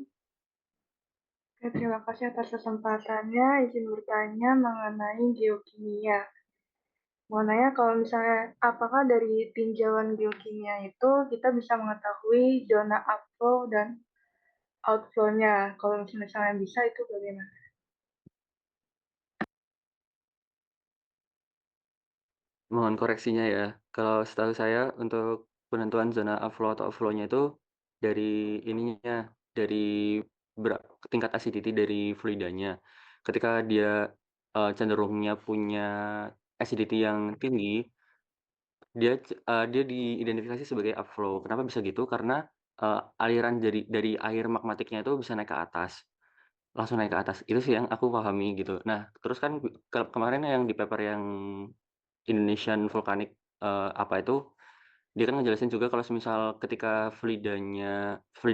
Oke, terima kasih atas kesempatannya. Izin bertanya mengenai geokimia. Mau nanya kalau misalnya apakah dari tinjauan geokimia itu kita bisa mengetahui zona upflow dan outflow-nya? Kalau misalnya bisa itu bagaimana? Mohon koreksinya ya. Kalau setahu saya untuk penentuan zona upflow atau outflow-nya itu dari ininya, dari tingkat acidity dari fluidanya. Ketika dia cenderungnya punya acidity yang tinggi, dia diidentifikasi sebagai upflow. Kenapa bisa gitu? Karena aliran dari air magmatiknya itu bisa naik ke atas, langsung naik ke atas. Itu sih yang aku pahami gitu. Nah, terus kan kemarin yang di paper yang Indonesian Volcanic apa itu, dia kan ngejelasin juga kalau semisal ketika fluida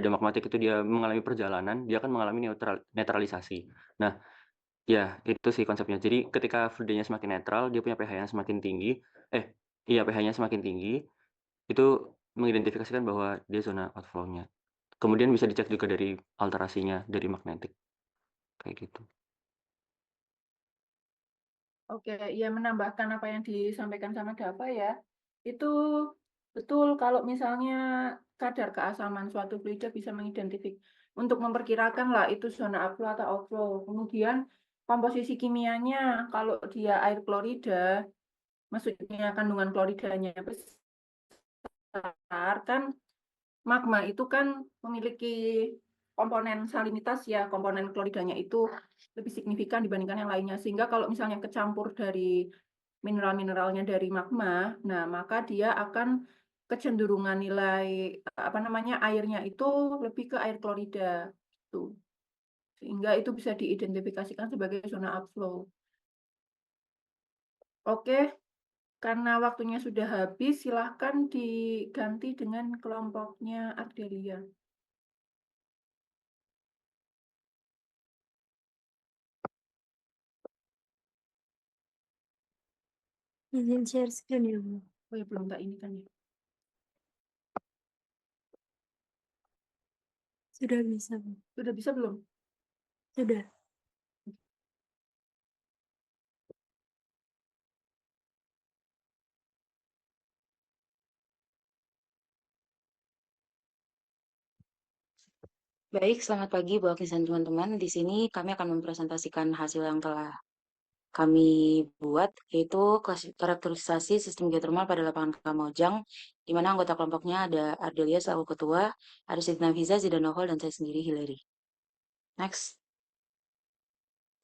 magmatik itu dia mengalami perjalanan, dia akan mengalami netralisasi. Nah, ya itu sih konsepnya. Jadi ketika fluidanya semakin netral, dia punya pH-nya semakin tinggi, pH-nya semakin tinggi, itu mengidentifikasikan bahwa dia zona outflow-nya. Kemudian bisa dicek juga dari alterasinya dari magnetik, kayak gitu. Oke, ya menambahkan apa yang disampaikan sama Dava ya. Itu betul kalau misalnya kadar keasaman suatu fluida bisa mengidentifikasi untuk memperkirakan lah itu zona upflow atau outflow. Kemudian komposisi kimianya kalau dia air klorida, maksudnya kandungan kloridanya besar kan magma itu kan memiliki komponen salinitas ya, komponen kloridanya itu lebih signifikan dibandingkan yang lainnya. Sehingga kalau misalnya kecampur dari mineral-mineralnya dari magma, nah maka dia akan kecenderungan nilai apa namanya airnya itu lebih ke air klorida gitu. Sehingga itu bisa diidentifikasikan sebagai zona upflow. Oke, karena waktunya sudah habis, silahkan diganti dengan kelompoknya Ardelia. Izin share screen ya, Bu. Oh ya, belum tak ini kan ya. Sudah bisa, Bu. Sudah bisa belum? Sudah. Baik, selamat pagi Bu Agnes dan teman-teman. Di sini kami akan mempresentasikan hasil yang telah kami buat, yaitu karakterisasi sistem geotermal pada lapangan Kamojang, di mana anggota kelompoknya ada Ardelia selaku ketua, ada Siti Nafiza, Zidan Novel, dan saya sendiri Hillary. Next.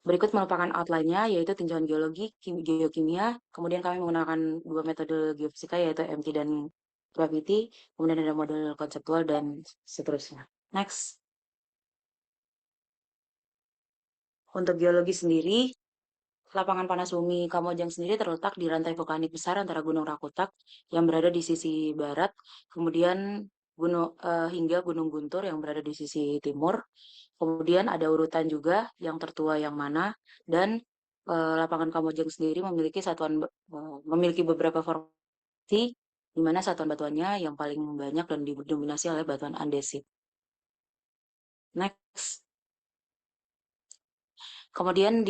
Berikut merupakan outline-nya, yaitu tinjauan geologi, geokimia, kemudian kami menggunakan dua metode geofisika, yaitu MT dan gravity, kemudian ada model konseptual, dan seterusnya. Next. Untuk geologi sendiri, lapangan panas bumi Kamojang sendiri terletak di rantai vulkanik besar antara Gunung Rakutak yang berada di sisi barat, kemudian hingga Gunung Guntur yang berada di sisi timur. Kemudian ada urutan juga yang tertua yang mana, dan lapangan Kamojang sendiri memiliki beberapa formasi, di mana satuan batuannya yang paling banyak dan didominasi oleh batuan andesit. Next. Kemudian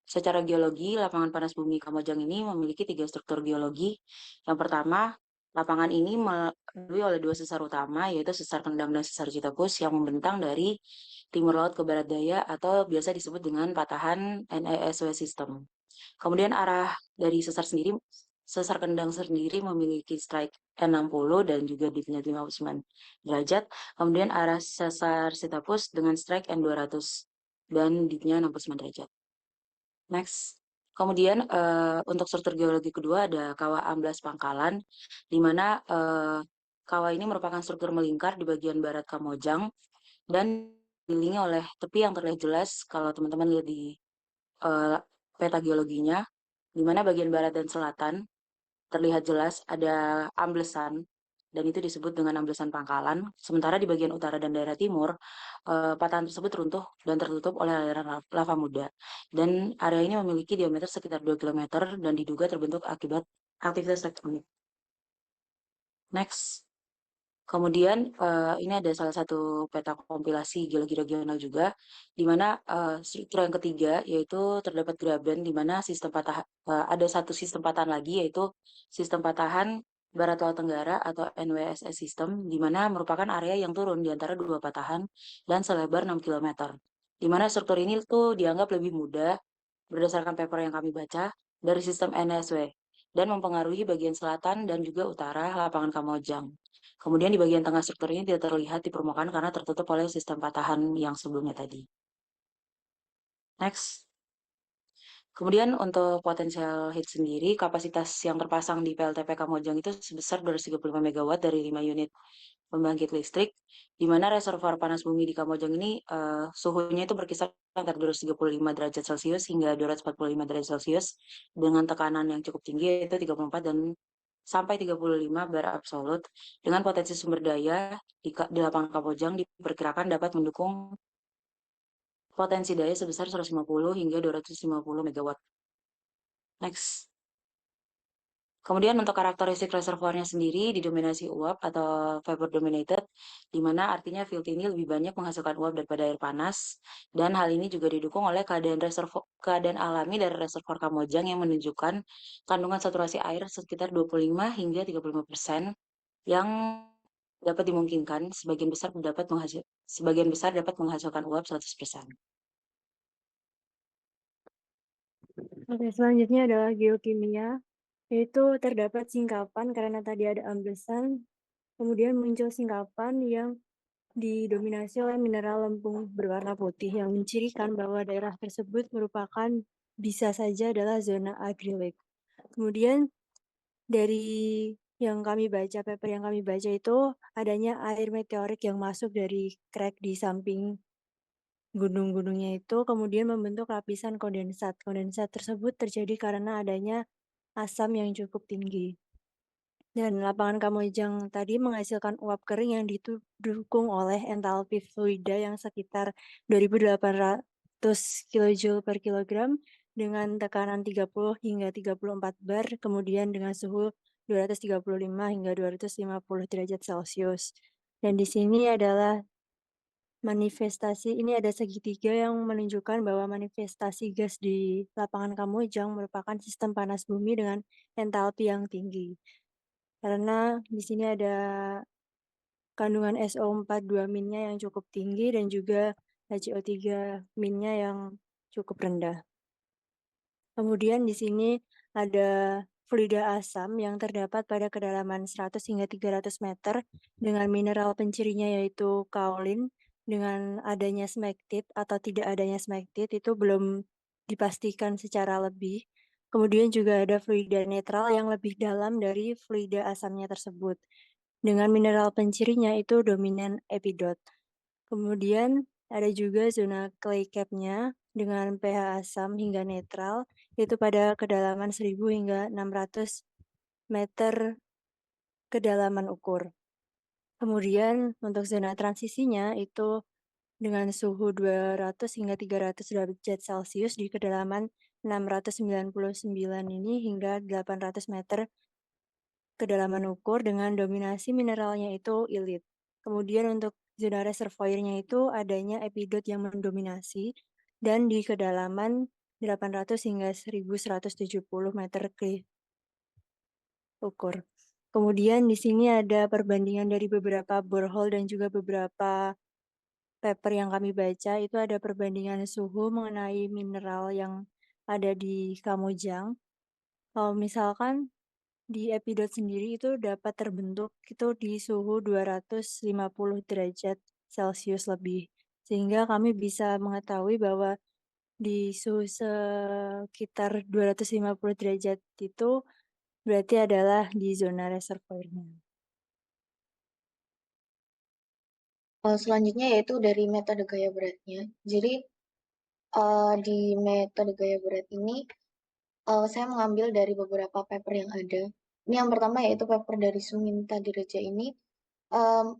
secara geologi, lapangan panas bumi Kamojang ini memiliki 3 struktur geologi. Yang pertama, lapangan ini melalui oleh 2 sesar utama, yaitu sesar Kendang dan sesar Citepus yang membentang dari timur laut ke barat daya atau biasa disebut dengan patahan NESW system. Kemudian arah dari sesar Kendang sendiri memiliki strike N60 dan juga dipnya 59 derajat. Kemudian arah sesar Citepus dengan strike N200 dan dipnya 69 derajat. Next. Kemudian untuk struktur geologi kedua ada kawah amblas Pangkalan, di mana kawah ini merupakan struktur melingkar di bagian barat Kamojang dan dikelilingi oleh tepi yang terlihat jelas kalau teman-teman lihat di peta geologinya, di mana bagian barat dan selatan terlihat jelas ada amblesan, dan itu disebut dengan amblesan Pangkalan. Sementara di bagian utara dan daerah timur, patahan tersebut runtuh dan tertutup oleh aliran lava muda. Dan area ini memiliki diameter sekitar 2 km dan diduga terbentuk akibat aktivitas tektonik. Next. Kemudian ini ada salah satu peta kompilasi geologi regional juga, di mana struktur yang ketiga yaitu terdapat graben, di mana ada satu sistem patahan lagi, yaitu sistem patahan Barat Laut Tenggara atau NWSS system, di mana merupakan area yang turun di antara dua patahan dan selebar 6 km. Di mana struktur ini tuh dianggap lebih mudah berdasarkan paper yang kami baca dari sistem NSW dan mempengaruhi bagian selatan dan juga utara lapangan Kamojang. Kemudian di bagian tengah struktur ini tidak terlihat di permukaan karena tertutup oleh sistem patahan yang sebelumnya tadi. Next. Kemudian untuk potensial heat sendiri, kapasitas yang terpasang di PLTP Kamojang itu sebesar 235 MW dari 5 unit pembangkit listrik, di mana reservoir panas bumi di Kamojang ini suhunya itu berkisar antara 235 derajat Celcius hingga 245 derajat Celcius dengan tekanan yang cukup tinggi, yaitu 34 dan sampai 35 bar absolut, dengan potensi sumber daya di lapangan Kamojang diperkirakan dapat mendukung potensi daya sebesar 150 hingga 250 MW. Next. Kemudian untuk karakteristik reservoirnya sendiri didominasi uap atau vapor dominated, di mana artinya field ini lebih banyak menghasilkan uap daripada air panas, dan hal ini juga didukung oleh keadaan alami dari reservoir Kamojang yang menunjukkan kandungan saturasi air sekitar 25 hingga 35% yang dapat dimungkinkan sebagian besar dapat menghasilkan uap 100%. Oke, selanjutnya adalah geokimia, yaitu terdapat singkapan karena tadi ada amblesan, kemudian muncul singkapan yang didominasi oleh mineral lempung berwarna putih yang mencirikan bahwa daerah tersebut merupakan bisa saja adalah zona agri-lake. Kemudian dari yang kami baca, paper yang kami baca itu adanya air meteorik yang masuk dari crack di samping gunung-gunungnya itu kemudian membentuk lapisan kondensat. Kondensat tersebut terjadi karena adanya asam yang cukup tinggi. Dan lapangan Kamojang tadi menghasilkan uap kering yang didukung oleh entalpi fluida yang sekitar 2.800 kJ per kilogram dengan tekanan 30 hingga 34 bar, kemudian dengan suhu 235 hingga 250 derajat Celcius. Dan di sini adalah ini ada segitiga yang menunjukkan bahwa manifestasi gas di lapangan Kamojang merupakan sistem panas bumi dengan entalpi yang tinggi. Karena di sini ada kandungan SO4 minnya yang cukup tinggi dan juga HCO3 minnya yang cukup rendah. Kemudian di sini ada fluida asam yang terdapat pada kedalaman 100 hingga 300 meter dengan mineral pencirinya yaitu kaolin. Dengan adanya smectite atau tidak adanya smectite itu belum dipastikan secara lebih. Kemudian juga ada fluida netral yang lebih dalam dari fluida asamnya tersebut. Dengan mineral pencirinya itu dominan epidot. Kemudian ada juga zona clay cap-nya dengan pH asam hingga netral, yaitu pada kedalaman 1000 hingga 600 meter kedalaman ukur. Kemudian untuk zona transisinya itu dengan suhu 200 hingga 300 derajat Celcius di kedalaman 699 ini hingga 800 meter kedalaman ukur dengan dominasi mineralnya itu ilit. Kemudian untuk zona reservoirnya itu adanya epidot yang mendominasi dan di kedalaman 800 hingga 1170 meter ke ukur. Kemudian di sini ada perbandingan dari beberapa borehole dan juga beberapa paper yang kami baca, itu ada perbandingan suhu mengenai mineral yang ada di Kamojang. Kalau misalkan di epidot sendiri itu dapat terbentuk itu di suhu 250 derajat Celcius lebih. Sehingga kami bisa mengetahui bahwa di suhu sekitar 250 derajat itu berarti adalah di zona reservoirnya. Selanjutnya yaitu dari metode gaya beratnya. Jadi di metode gaya berat ini saya mengambil dari beberapa paper yang ada. Ini yang pertama yaitu paper dari Suminta Direja ini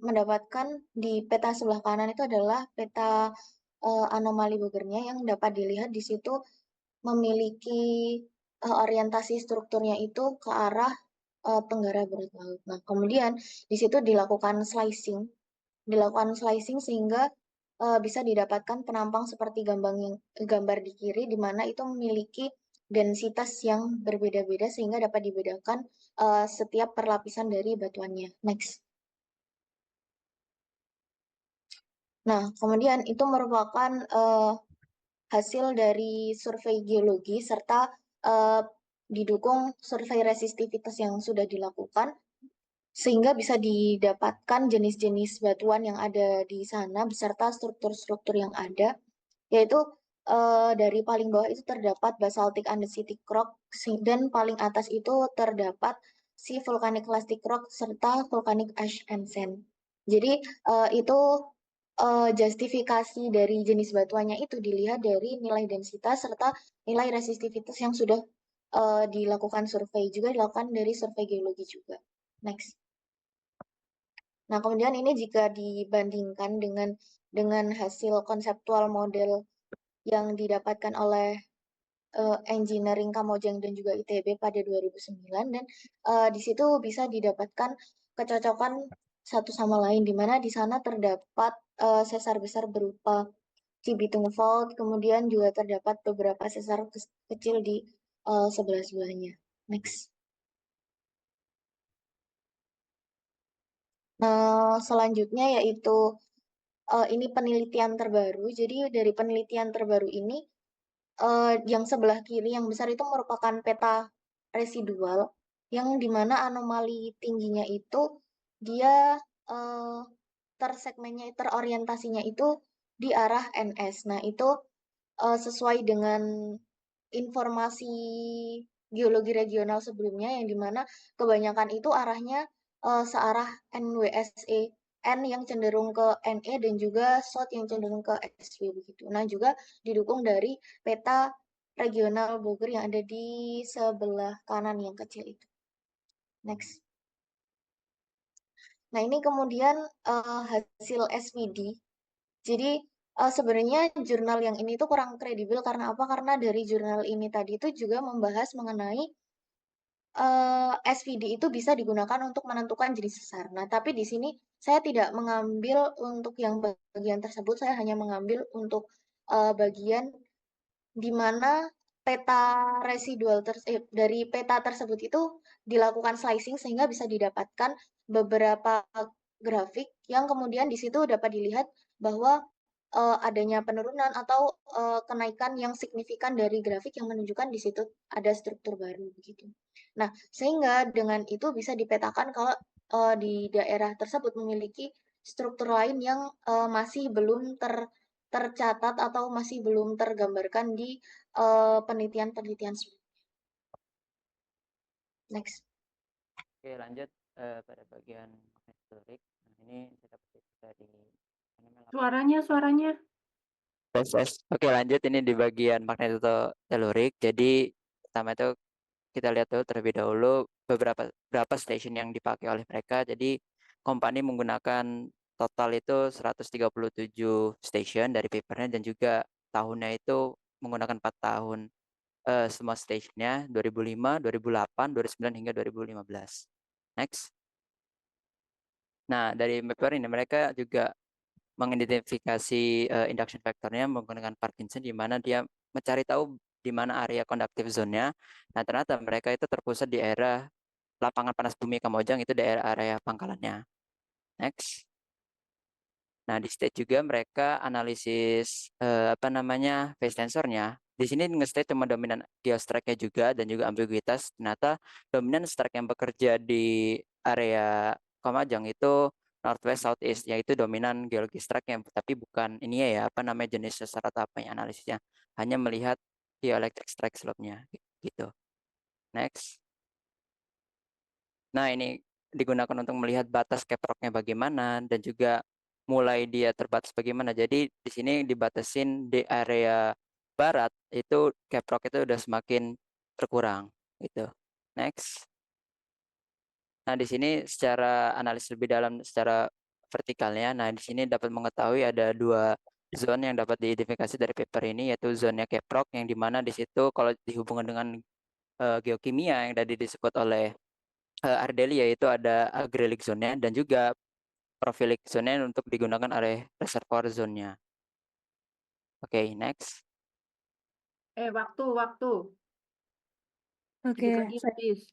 mendapatkan di peta sebelah kanan itu adalah peta anomali Bogernya yang dapat dilihat di situ memiliki orientasi strukturnya itu ke arah tenggara barat laut. Nah, kemudian di situ dilakukan slicing sehingga bisa didapatkan penampang seperti gambar di kiri, di mana itu memiliki densitas yang berbeda-beda sehingga dapat dibedakan setiap perlapisan dari batuannya. Next. Nah, kemudian itu merupakan hasil dari survei geologi serta didukung survei resistivitas yang sudah dilakukan sehingga bisa didapatkan jenis-jenis batuan yang ada di sana beserta struktur-struktur yang ada, yaitu dari paling bawah itu terdapat basaltic andesitic rock dan paling atas itu terdapat si volcanic clastic rock serta volcanic ash and sand. Jadi itu justifikasi dari jenis batuannya itu dilihat dari nilai densitas serta nilai resistivitas yang sudah dilakukan survei, juga dilakukan dari survei geologi juga. Next. Nah, kemudian ini jika dibandingkan dengan hasil konseptual model yang didapatkan oleh Engineering Kamojang dan juga ITB pada 2009 dan di situ bisa didapatkan kecocokan satu sama lain di mana di sana terdapat sesar besar berupa Cibitung Fault, kemudian juga terdapat beberapa sesar kecil di sebelah-sebelahnya. Next. Nah, selanjutnya yaitu ini penelitian terbaru. Jadi dari penelitian terbaru ini yang sebelah kiri yang besar itu merupakan peta residual yang dimana anomali tingginya itu dia tersegmennya terorientasinya itu di arah NS. Nah itu sesuai dengan informasi geologi regional sebelumnya yang dimana kebanyakan itu arahnya searah NWSE N yang cenderung ke NE dan juga SOT yang cenderung ke SW begitu. Nah juga didukung dari peta regional Bogor yang ada di sebelah kanan yang kecil itu. Next. Nah ini kemudian hasil SVD. Jadi sebenarnya jurnal yang ini tuh kurang kredibel karena apa? Karena dari jurnal ini tadi itu juga membahas mengenai SVD itu bisa digunakan untuk menentukan jenis sesar. Nah, tapi di sini saya tidak mengambil untuk yang bagian tersebut, saya hanya mengambil untuk bagian di mana peta residual dari peta tersebut itu dilakukan slicing sehingga bisa didapatkan beberapa grafik yang kemudian di situ dapat dilihat bahwa adanya penurunan atau kenaikan yang signifikan dari grafik yang menunjukkan di situ ada struktur baru begitu. Nah, sehingga dengan itu bisa dipetakan kalau di daerah tersebut memiliki struktur lain yang masih belum tercatat atau masih belum tergambarkan di penelitian-penelitian sebelumnya. Next. Oke, lanjut pada bagian historik. Nah, ini saya dapat dari Suaranya. Oke, lanjut ini di bagian magnetotelurik. Jadi pertama itu kita lihat dulu terlebih dahulu berapa station yang dipakai oleh mereka. Jadi company menggunakan total itu 137 station dari papernya dan juga tahunnya itu menggunakan 4 tahun semua stationnya 2005, 2008, 2009 hingga 2015. Next. Nah, dari paper ini mereka juga mengidentifikasi induction factornya menggunakan Parkinson di mana dia mencari tahu di mana area conductive zone-nya. Nah, ternyata mereka itu terpusat di area lapangan panas bumi Kamojang itu daerah area pangkalannya. Next. Nah, di state juga mereka analisis phase tensornya. Di sini nge-state cuma dominan geostrike-nya juga dan juga ambiguitas. Ternyata dominan strike yang bekerja di area Kamojang itu northwest southeast, yaitu dominan geologi strike yang tapi bukan ini ya jenis sesar atau apa yang analisisnya. Hanya melihat geoelectric strike slope-nya gitu. Next. Nah, ini digunakan untuk melihat batas caprock-nya bagaimana dan juga mulai dia terbatas bagaimana. Jadi di sini dibatasin di area barat itu caprock itu udah semakin berkurang gitu. Next. Nah, di sini secara analisis lebih dalam secara vertikalnya, nah di sini dapat mengetahui ada 2 zone yang dapat diidentifikasi dari paper ini, yaitu zonnya caprock yang dimana di situ kalau dihubungkan dengan geokimia yang tadi disebut oleh Ardeli, yaitu ada acrylic zone-nya dan juga profilic zone-nya untuk digunakan oleh reservoir zone-nya. Oke, next. Waktu. Oke, Please.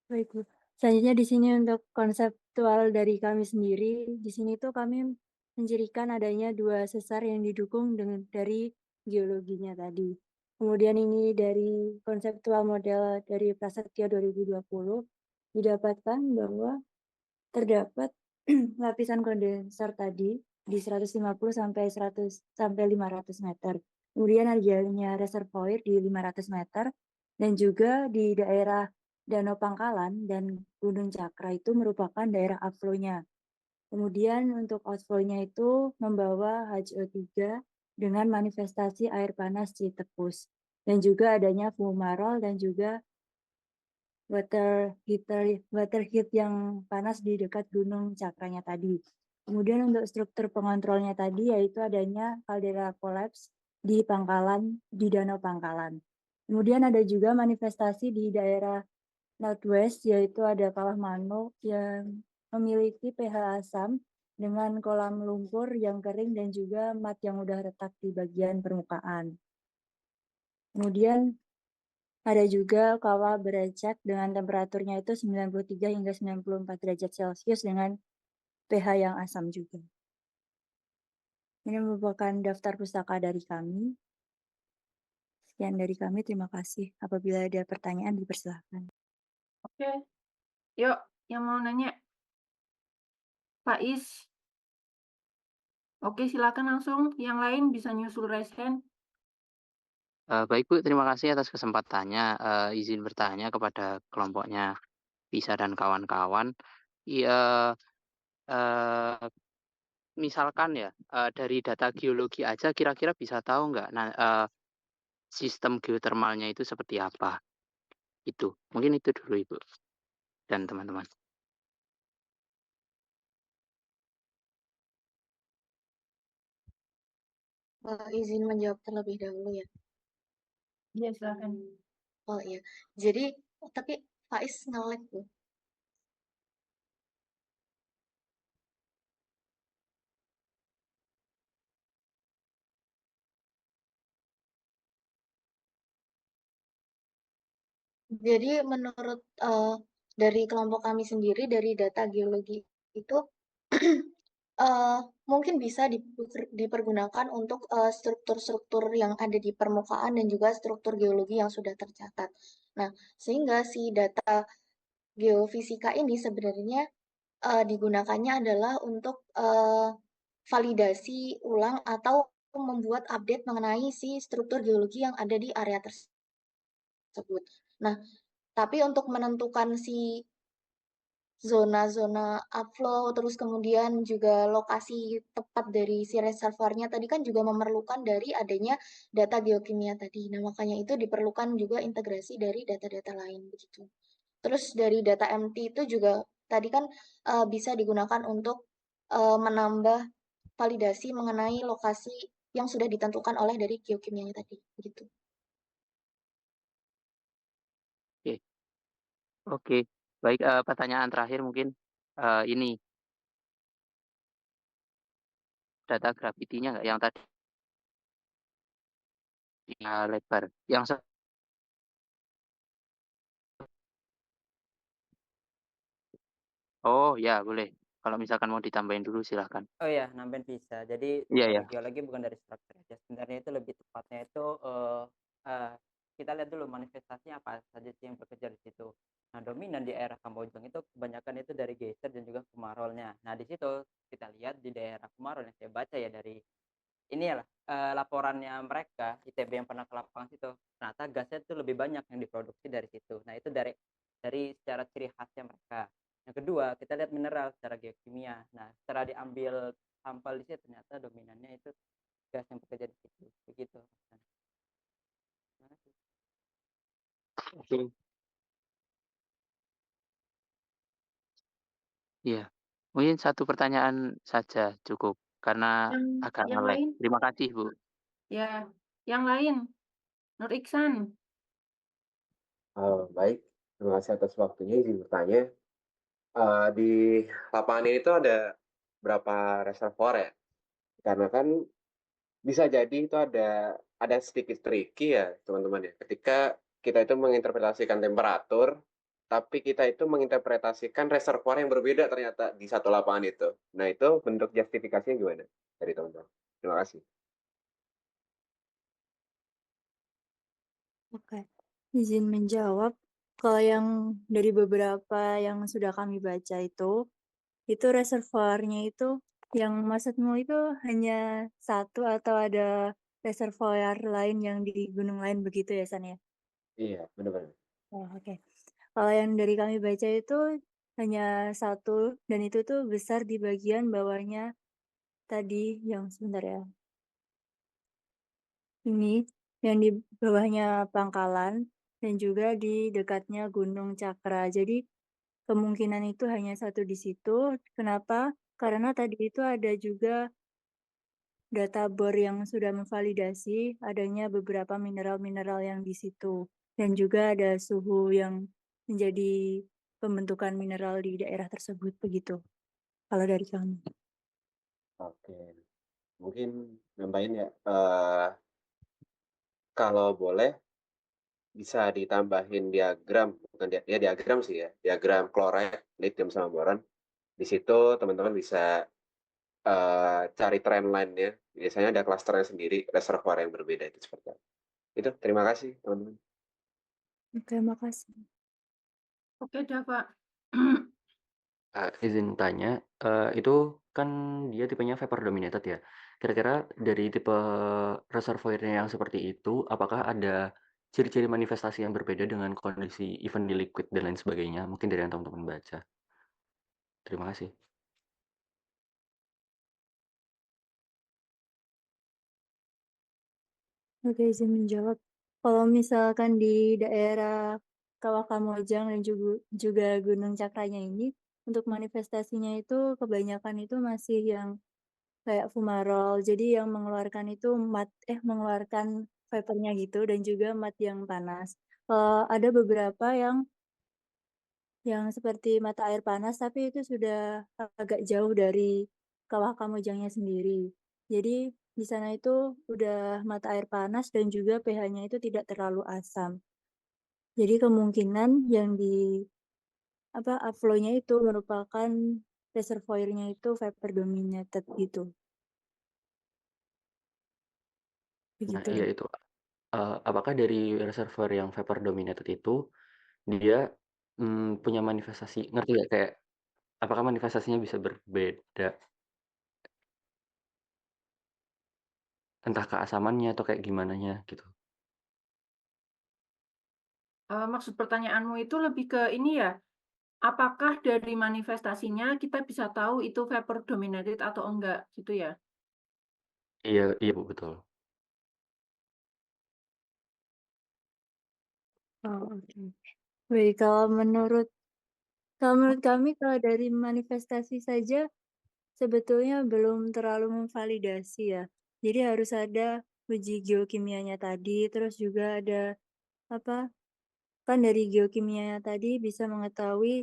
baik Bu. Selanjutnya di sini untuk konseptual dari kami sendiri, di sini tuh kami mencirikan adanya 2 sesar yang didukung dari geologinya tadi. Kemudian ini dari konseptual model dari Prasetya 2020 didapatkan bahwa terdapat lapisan kondensar tadi di 150 sampai 500 meter. Kemudian adanya reservoir di 500 meter dan juga di daerah Danau Pangkalan dan Gunung Cakra itu merupakan daerah upflow-nya. Kemudian untuk outflow-nya itu membawa HO3 dengan manifestasi air panas Citepus dan juga adanya fumarol dan juga water heat yang panas di dekat Gunung Cakranya tadi. Kemudian untuk struktur pengontrolnya tadi yaitu adanya caldera collapse di Pangkalan, di Danau Pangkalan. Kemudian ada juga manifestasi di daerah Northwest, yaitu ada kawah manuk yang memiliki pH asam dengan kolam lumpur yang kering dan juga mat yang udah retak di bagian permukaan. Kemudian ada juga kawah berecek dengan temperaturnya itu 93 hingga 94 derajat Celcius dengan pH yang asam juga. Ini merupakan daftar pustaka dari kami. Sekian dari kami, terima kasih. Apabila ada pertanyaan, dipersilakan. Oke, yuk yang mau nanya. Pak Is. Oke, silakan langsung. Yang lain bisa nyusul raise hand. Baik Bu, terima kasih atas kesempatannya. Izin bertanya kepada kelompoknya Pisa dan kawan-kawan. Iya, misalkan ya dari data geologi aja kira-kira bisa tahu nggak sistem geotermalnya itu seperti apa? Itu mungkin itu dulu Ibu dan teman-teman. Izin menjawab terlebih dahulu ya. Iya, silakan. Oh iya, jadi tapi Faiz nge-lag tuh. Jadi menurut dari kelompok kami sendiri dari data geologi itu mungkin bisa dipergunakan untuk struktur-struktur yang ada di permukaan dan juga struktur geologi yang sudah tercatat. Nah, sehingga si data geofisika ini sebenarnya digunakannya adalah untuk validasi ulang atau membuat update mengenai si struktur geologi yang ada di area tersebut. Nah, tapi untuk menentukan si zona-zona upflow, terus kemudian juga lokasi tepat dari si reservoirnya tadi kan juga memerlukan dari adanya data geokimia tadi. Nah, makanya itu diperlukan juga integrasi dari data-data lain begitu. Terus dari data MT itu juga tadi kan bisa digunakan untuk menambah validasi mengenai lokasi yang sudah ditentukan oleh dari geokimianya tadi begitu. Oke. Baik, pertanyaan terakhir mungkin ini data gravitinya nggak yang tadi lebar, yang oh ya boleh. Kalau misalkan mau ditambahin dulu silahkan. Oh ya, nambahin bisa. Jadi Iya ya. geologi bukan dari struktur aja. Sebenarnya itu lebih tepatnya itu kita lihat dulu manifestasinya apa saja sih yang bekerja di situ. Nah, dominan di daerah Kamojang itu kebanyakan itu dari geyser dan juga kemarolnya. Nah, di situ kita lihat di daerah Kemarol yang saya baca ya dari ini ya laporannya mereka ITB yang pernah ke lapangan situ. Ternyata gasnya itu lebih banyak yang diproduksi dari situ. Nah, itu dari secara ciri khasnya mereka. Yang kedua, kita lihat mineral secara geokimia. Nah, setelah diambil sampel di situ ternyata dominannya itu gas yang bekerja di situ. Begitu. Oke. Iya. Mungkin satu pertanyaan saja cukup karena agak Yang nge-lag. lain? Terima kasih, Bu. Ya, yang lain. Nur Iksan. Baik, terima kasih atas waktunya. Izin bertanya, di lapangan ini tuh ada berapa reservoir ya? Karena kan bisa jadi itu ada sedikit tricky ya teman-teman ya. Ketika kita itu menginterpretasikan temperatur, tapi kita itu menginterpretasikan reservoir yang berbeda ternyata di satu lapangan itu. Nah itu bentuk justifikasinya gimana dari teman-teman? Terima kasih. Oke, izin menjawab. Kalau yang dari beberapa yang sudah kami baca itu reservoirnya itu yang maksudmu itu hanya satu atau ada reservoir lain yang di gunung lain begitu ya, San ya? Iya, benar-benar. Oh, oke. Kalau yang dari kami baca itu hanya satu dan itu tuh besar di bagian bawahnya tadi yang sebentar ya. Ini yang di bawahnya Pangkalan dan juga di dekatnya Gunung Cakra. Jadi kemungkinan itu hanya satu di situ. Kenapa? Karena tadi itu ada juga databor yang sudah memvalidasi adanya beberapa mineral-mineral yang di situ. Dan juga ada suhu yang menjadi pembentukan mineral di daerah tersebut begitu. Kalau dari kami. Oke, mungkin nambahin ya. Kalau boleh bisa ditambahin diagram, bukan ya diagram sih ya, diagram chloride, lithium sama boron. Di situ teman-teman bisa cari trend line-nya. Biasanya ada klasternya sendiri, reservoir yang berbeda itu seperti apa. Itu, terima kasih teman-teman. Terima kasih. Oke, Dava. Izin tanya, itu kan dia tipenya vapor dominated ya. Kira-kira dari tipe reservoir-nya yang seperti itu, apakah ada ciri-ciri manifestasi yang berbeda dengan kondisi event di liquid dan lain sebagainya? Mungkin dari yang teman-teman baca. Terima kasih. Oke, izin menjawab. Kalau misalkan di daerah Kawah Kamojang dan juga Gunung Cakranya ini, untuk manifestasinya itu kebanyakan itu masih yang kayak fumarol. Jadi yang mengeluarkan itu mengeluarkan vapornya gitu dan juga mat yang panas. Ada beberapa yang seperti mata air panas, tapi itu sudah agak jauh dari Kawah Kamojangnya sendiri. Jadi di sana itu udah mata air panas dan juga pH-nya itu tidak terlalu asam. Jadi kemungkinan yang di upflow-nya itu merupakan reservoir-nya itu vapor dominated gitu. Nah, Begitu. iya itu. Apakah dari reservoir yang vapor dominated itu dia punya manifestasi, ngerti nggak kayak apakah manifestasinya bisa berbeda? Entah keasamannya atau kayak gimananya gitu. Maksud pertanyaanmu itu lebih ke ini ya, apakah dari manifestasinya kita bisa tahu itu vapor dominated atau enggak, gitu ya? Iya iya Bu, betul. Oh, oke. Baik, kalau menurut kami, kalau dari manifestasi saja sebetulnya belum terlalu memvalidasi ya. Jadi harus ada uji geokimianya tadi, terus juga ada kan dari geokimianya tadi bisa mengetahui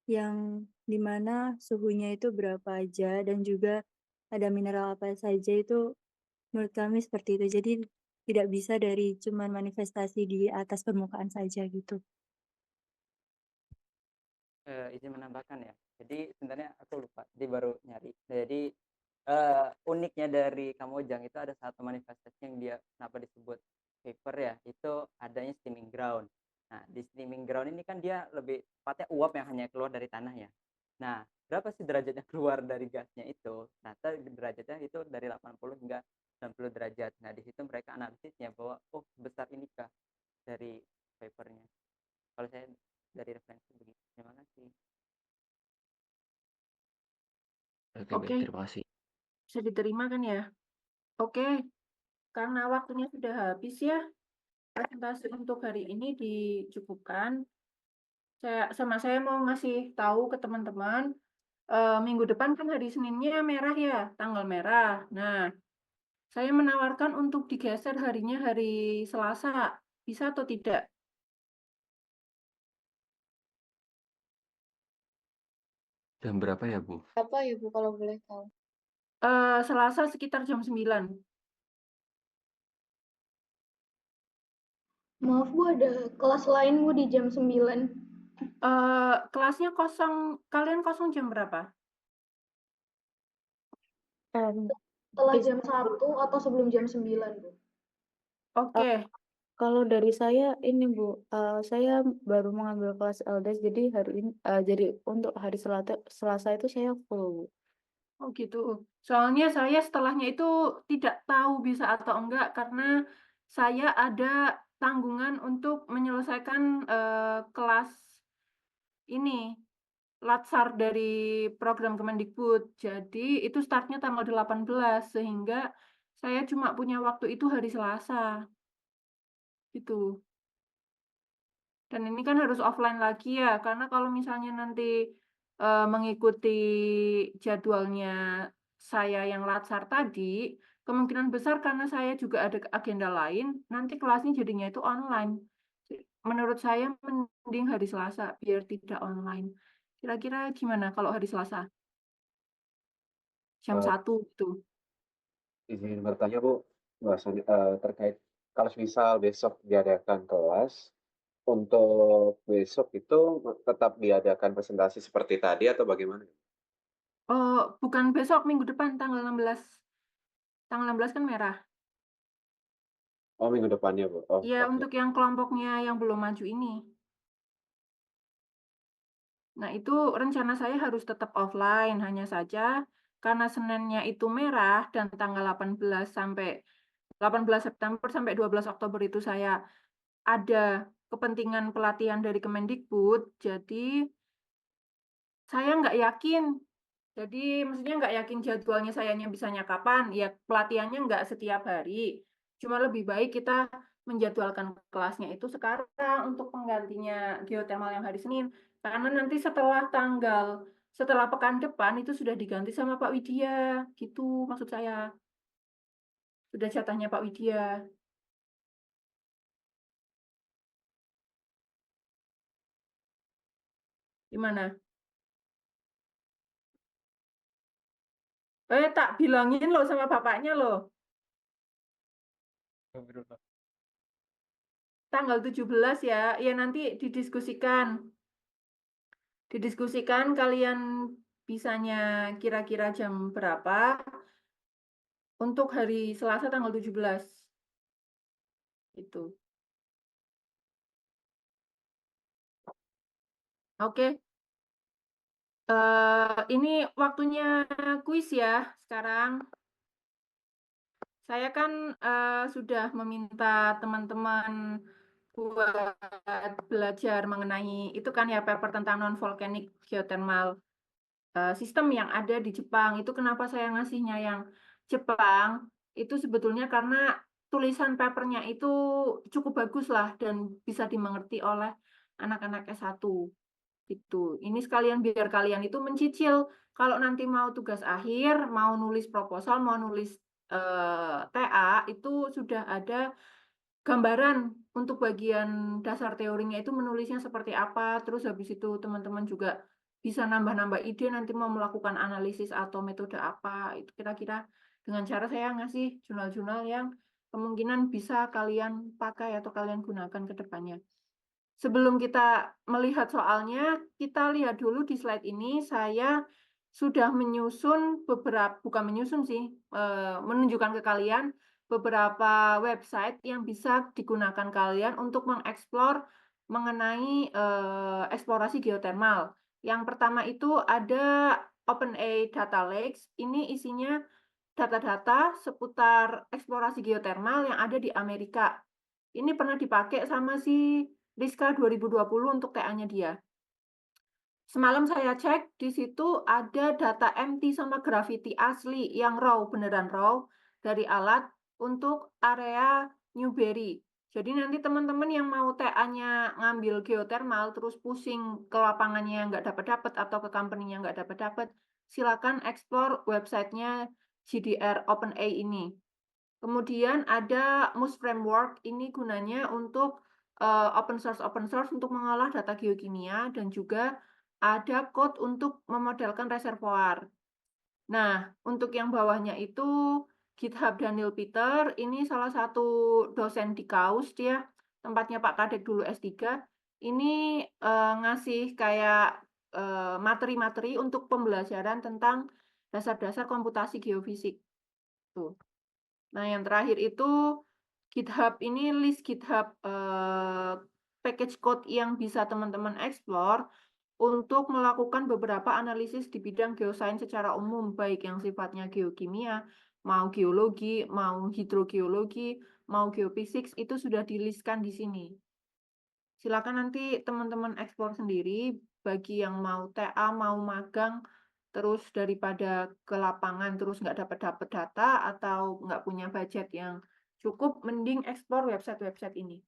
yang dimana suhunya itu berapa aja dan juga ada mineral apa saja itu menurut kami seperti itu. Jadi tidak bisa dari cuman manifestasi di atas permukaan saja gitu. Izin menambahkan ya. Jadi sebenarnya aku lupa, jadi baru nyari. Jadi uniknya dari Kamojang itu ada satu manifestasi yang dia kenapa disebut vapor ya, itu adanya steaming ground. Nah, di steaming ground ini kan dia lebih tepatnya uap yang hanya keluar dari tanah ya. Nah, berapa sih derajatnya keluar dari gasnya itu? Ternyata derajatnya itu dari 80 hingga 90 derajat. Nah, di situ mereka analisisnya bahwa oh sebesar inikah dari vapornya. Kalau saya dari referensi begitu. Terima kasih. Oke, baik, Oke, terima kasih. bisa diterima kan ya? Oke, karena waktunya sudah habis ya, presentasi untuk hari ini dicukupkan. Saya mau ngasih tahu ke teman-teman, minggu depan kan hari Seninnya merah ya, tanggal merah. Nah, saya menawarkan untuk digeser harinya hari Selasa. Bisa atau tidak? Jam berapa ya, Bu? Apa ya Bu kalau boleh tahu? Selasa sekitar jam 9. Maaf Bu, ada kelas lain Bu di jam 9. Kelasnya kosong, kalian kosong jam berapa? Setelah jam 1 atau sebelum jam 9 Bu? Oke. Kalau dari saya ini Bu, saya baru mengambil kelas LDS jadi hari ini jadi untuk hari Selasa itu saya full Bu. Oh gitu. Soalnya saya setelahnya itu tidak tahu bisa atau enggak karena saya ada tanggungan untuk menyelesaikan kelas ini Latsar dari program Kemendikbud. Jadi itu startnya tanggal 18 sehingga saya cuma punya waktu itu hari Selasa. Gitu. Dan ini kan harus offline lagi ya, karena kalau misalnya nanti mengikuti jadwalnya saya yang Latsar tadi, Kemungkinan besar karena saya juga ada agenda lain, nanti kelasnya jadinya itu online. Menurut saya mending hari Selasa biar tidak online. Kira-kira gimana kalau hari Selasa? Jam Eh, 1 gitu. izin bertanya Bu, terkait kalau misal besok diadakan kelas, untuk besok itu tetap diadakan presentasi seperti tadi atau bagaimana? Oh, bukan besok, minggu depan tanggal 16. Tanggal 16 kan merah. Oh, minggu depannya Bu. Oh, Ya, oke. untuk yang kelompoknya yang belum maju ini. Nah, itu rencana saya harus tetap offline, hanya saja karena Seninnya itu merah dan tanggal 18 September sampai 12 Oktober itu saya ada kepentingan pelatihan dari Kemendikbud, jadi saya nggak yakin. Jadi maksudnya nggak yakin jadwalnya sayanya bisanya kapan, ya pelatihannya nggak setiap hari. Cuma lebih baik kita menjadwalkan kelasnya itu sekarang untuk penggantinya geothermal yang hari Senin. Karena nanti setelah pekan depan itu sudah diganti sama Pak Widya, gitu maksud saya. Sudah jatahnya Pak Widya. Gimana? Tak bilangin loh sama bapaknya loh. Tanggal 17 ya. Ya nanti didiskusikan. Didiskusikan kalian bisanya kira-kira jam berapa untuk hari Selasa tanggal 17. Itu. Oke. Ini waktunya kuis ya sekarang. Saya kan sudah meminta teman-teman buat belajar mengenai itu kan ya paper tentang non-volcanic geothermal sistem yang ada di Jepang. Itu kenapa saya ngasihnya yang Jepang, itu sebetulnya karena tulisan papernya itu cukup bagus lah dan bisa dimengerti oleh anak-anak S1. Gitu. Ini sekalian biar kalian itu mencicil kalau nanti mau tugas akhir, mau nulis proposal, mau nulis TA, itu sudah ada gambaran untuk bagian dasar teorinya itu menulisnya seperti apa, terus habis itu teman-teman juga bisa nambah-nambah ide nanti mau melakukan analisis atau metode apa, itu kira-kira dengan cara saya ngasih jurnal-jurnal yang kemungkinan bisa kalian pakai atau kalian gunakan ke depannya. Sebelum kita melihat soalnya, kita lihat dulu di slide ini, saya sudah menyusun bukan menyusun sih, menunjukkan ke kalian beberapa website yang bisa digunakan kalian untuk mengeksplor mengenai eksplorasi geothermal. Yang pertama itu ada OpenAI Data Lakes, ini isinya data-data seputar eksplorasi geothermal yang ada di Amerika. Ini pernah dipakai sama si Rizka 2020 untuk TA-nya dia. Semalam saya cek, di situ ada data empty sama gravity asli yang raw, beneran raw, dari alat untuk area Newberry. Jadi nanti teman-teman yang mau TA-nya ngambil geothermal, terus pusing ke lapangannya nggak dapat-dapat atau ke company-nya nggak dapat-dapat, silakan explore websitenya GDR OpenAI ini. Kemudian ada MOOS Framework, ini gunanya untuk open source untuk mengolah data geokimia dan juga ada code untuk memodelkan reservoir. Nah, untuk yang bawahnya itu GitHub Daniel Peter, ini salah satu dosen di KAUS dia, tempatnya Pak Kadek dulu S3. Ini ngasih kayak materi-materi untuk pembelajaran tentang dasar-dasar komputasi geofisik. Tuh. Nah, yang terakhir itu GitHub ini list GitHub package code yang bisa teman-teman explore untuk melakukan beberapa analisis di bidang geosains secara umum, baik yang sifatnya geokimia, mau geologi, mau hidrogeologi, mau geofisik, itu sudah di-list-kan di sini. Silakan nanti teman-teman explore sendiri, bagi yang mau TA, mau magang, terus daripada ke lapangan terus nggak dapat data atau nggak punya budget yang cukup, mending explore website-website ini.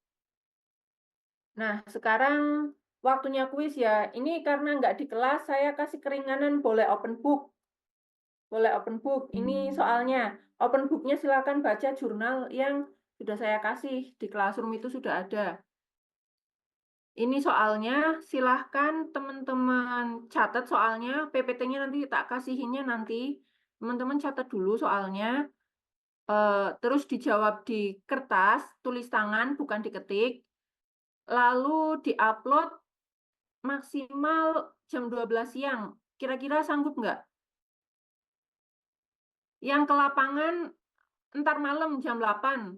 Nah, sekarang waktunya kuis ya. Ini karena nggak di kelas, saya kasih keringanan boleh open book. Boleh open book. Ini soalnya. Open book-nya silakan baca jurnal yang sudah saya kasih di Classroom, itu sudah ada. Ini soalnya, silahkan teman-teman catat soalnya, PPT-nya nanti tak kasihinnya nanti. Teman-teman catat dulu soalnya, terus dijawab di kertas, tulis tangan, bukan diketik. Lalu diupload maksimal jam 12 siang. Kira-kira sanggup nggak? Yang ke lapangan ntar malam jam 8.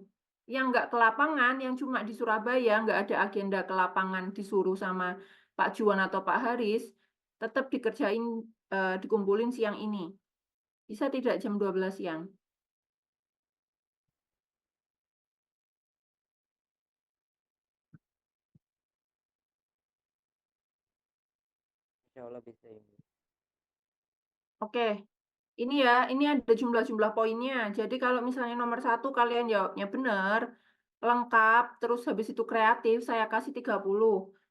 Yang nggak ke lapangan, yang cuma di Surabaya, nggak ada agenda ke lapangan disuruh sama Pak Juwan atau Pak Haris, tetap dikerjain, dikumpulin siang ini. Bisa tidak jam 12 siang? Insya Allah bisa Ibu. Oke. Ini ya, ini ada jumlah-jumlah poinnya. Jadi kalau misalnya nomor 1 kalian jawabnya benar, lengkap, terus habis itu kreatif, saya kasih 30.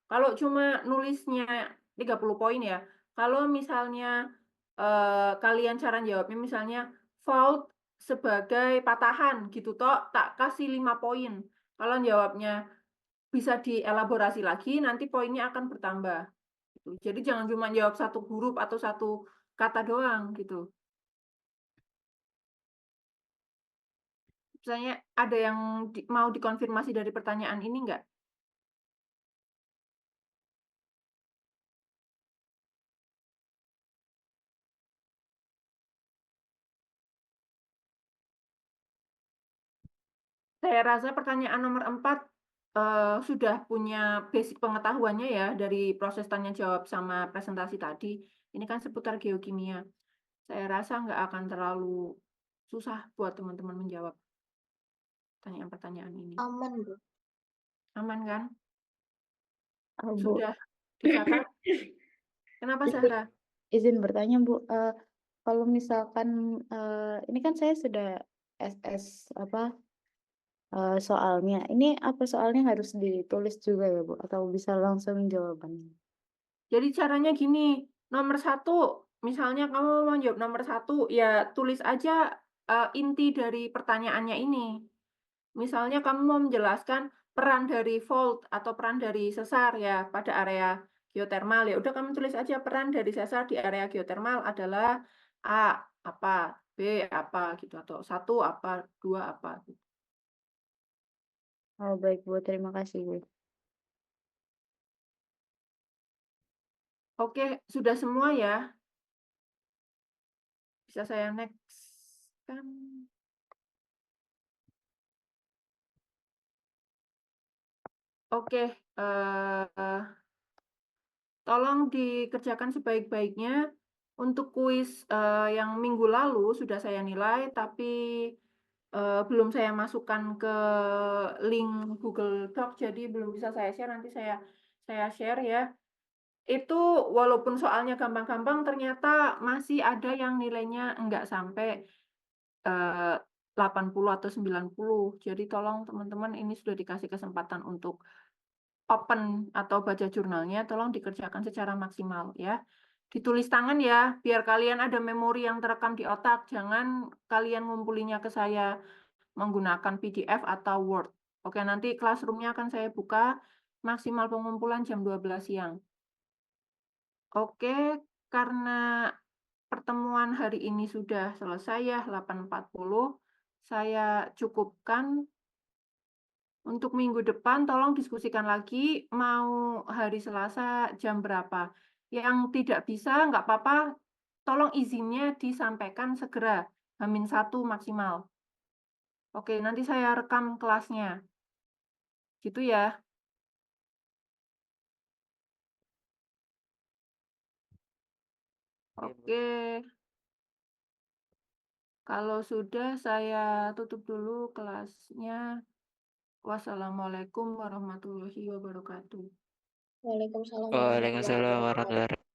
Kalau cuma nulisnya 30 poin ya. Kalau misalnya kalian cara jawabnya misalnya fault sebagai patahan gitu toh, tak kasih 5 poin. Kalau jawabnya bisa dielaborasi lagi, nanti poinnya akan bertambah. Gitu. Jadi jangan cuma jawab satu huruf atau satu kata doang gitu. Misalnya ada yang mau dikonfirmasi dari pertanyaan ini nggak? Saya rasa pertanyaan nomor 4 sudah punya basic pengetahuannya ya dari proses tanya jawab sama presentasi tadi. Ini kan seputar geokimia. Saya rasa nggak akan terlalu susah buat teman-teman menjawab pertanyaan-pertanyaan ini. Aman, Bu. Aman kan? Bu. Sudah dicatat? Kenapa, Zahra? Izin bertanya, Bu. Kalau misalkan ini kan saya sudah SS soalnya. Ini apa soalnya harus ditulis juga ya, Bu? Atau bisa langsung jawabannya? Jadi caranya gini, nomor 1, misalnya kamu mau jawab nomor 1, ya tulis aja inti dari pertanyaannya ini. Misalnya kamu mau menjelaskan peran dari fault atau peran dari sesar ya pada area geotermal, ya udah kamu tulis aja peran dari sesar di area geotermal adalah A apa, B apa gitu, atau 1 apa, 2 apa gitu. Oh baik, Bu. Terima kasih, Bu. Oke, sudah semua ya? Bisa saya next kan? Oke, tolong dikerjakan sebaik-baiknya. Untuk kuis yang minggu lalu sudah saya nilai, tapi belum saya masukkan ke link Google Doc, jadi belum bisa saya share. Nanti saya share ya. Itu walaupun soalnya gampang-gampang, ternyata masih ada yang nilainya enggak sampai 80 atau 90. Jadi tolong teman-teman, ini sudah dikasih kesempatan untuk open atau baca jurnalnya, tolong dikerjakan secara maksimal ya. Ditulis tangan ya, biar kalian ada memori yang terekam di otak. Jangan kalian ngumpulinya ke saya menggunakan PDF atau Word. Oke, nanti Classroom-nya akan saya buka, maksimal pengumpulan jam 12 siang. Oke, karena pertemuan hari ini sudah selesai ya, 8.40. Saya cukupkan. Untuk minggu depan tolong diskusikan lagi mau hari Selasa jam berapa. Yang tidak bisa nggak apa-apa, tolong izinnya disampaikan segera, H-1 maksimal. Oke, nanti saya rekam kelasnya. Gitu ya. Oke. Kalau sudah saya tutup dulu kelasnya. Wassalamualaikum warahmatullahi wabarakatuh. Waalaikumsalam Waalaikumsalam warahmatullahi wabarakatuh.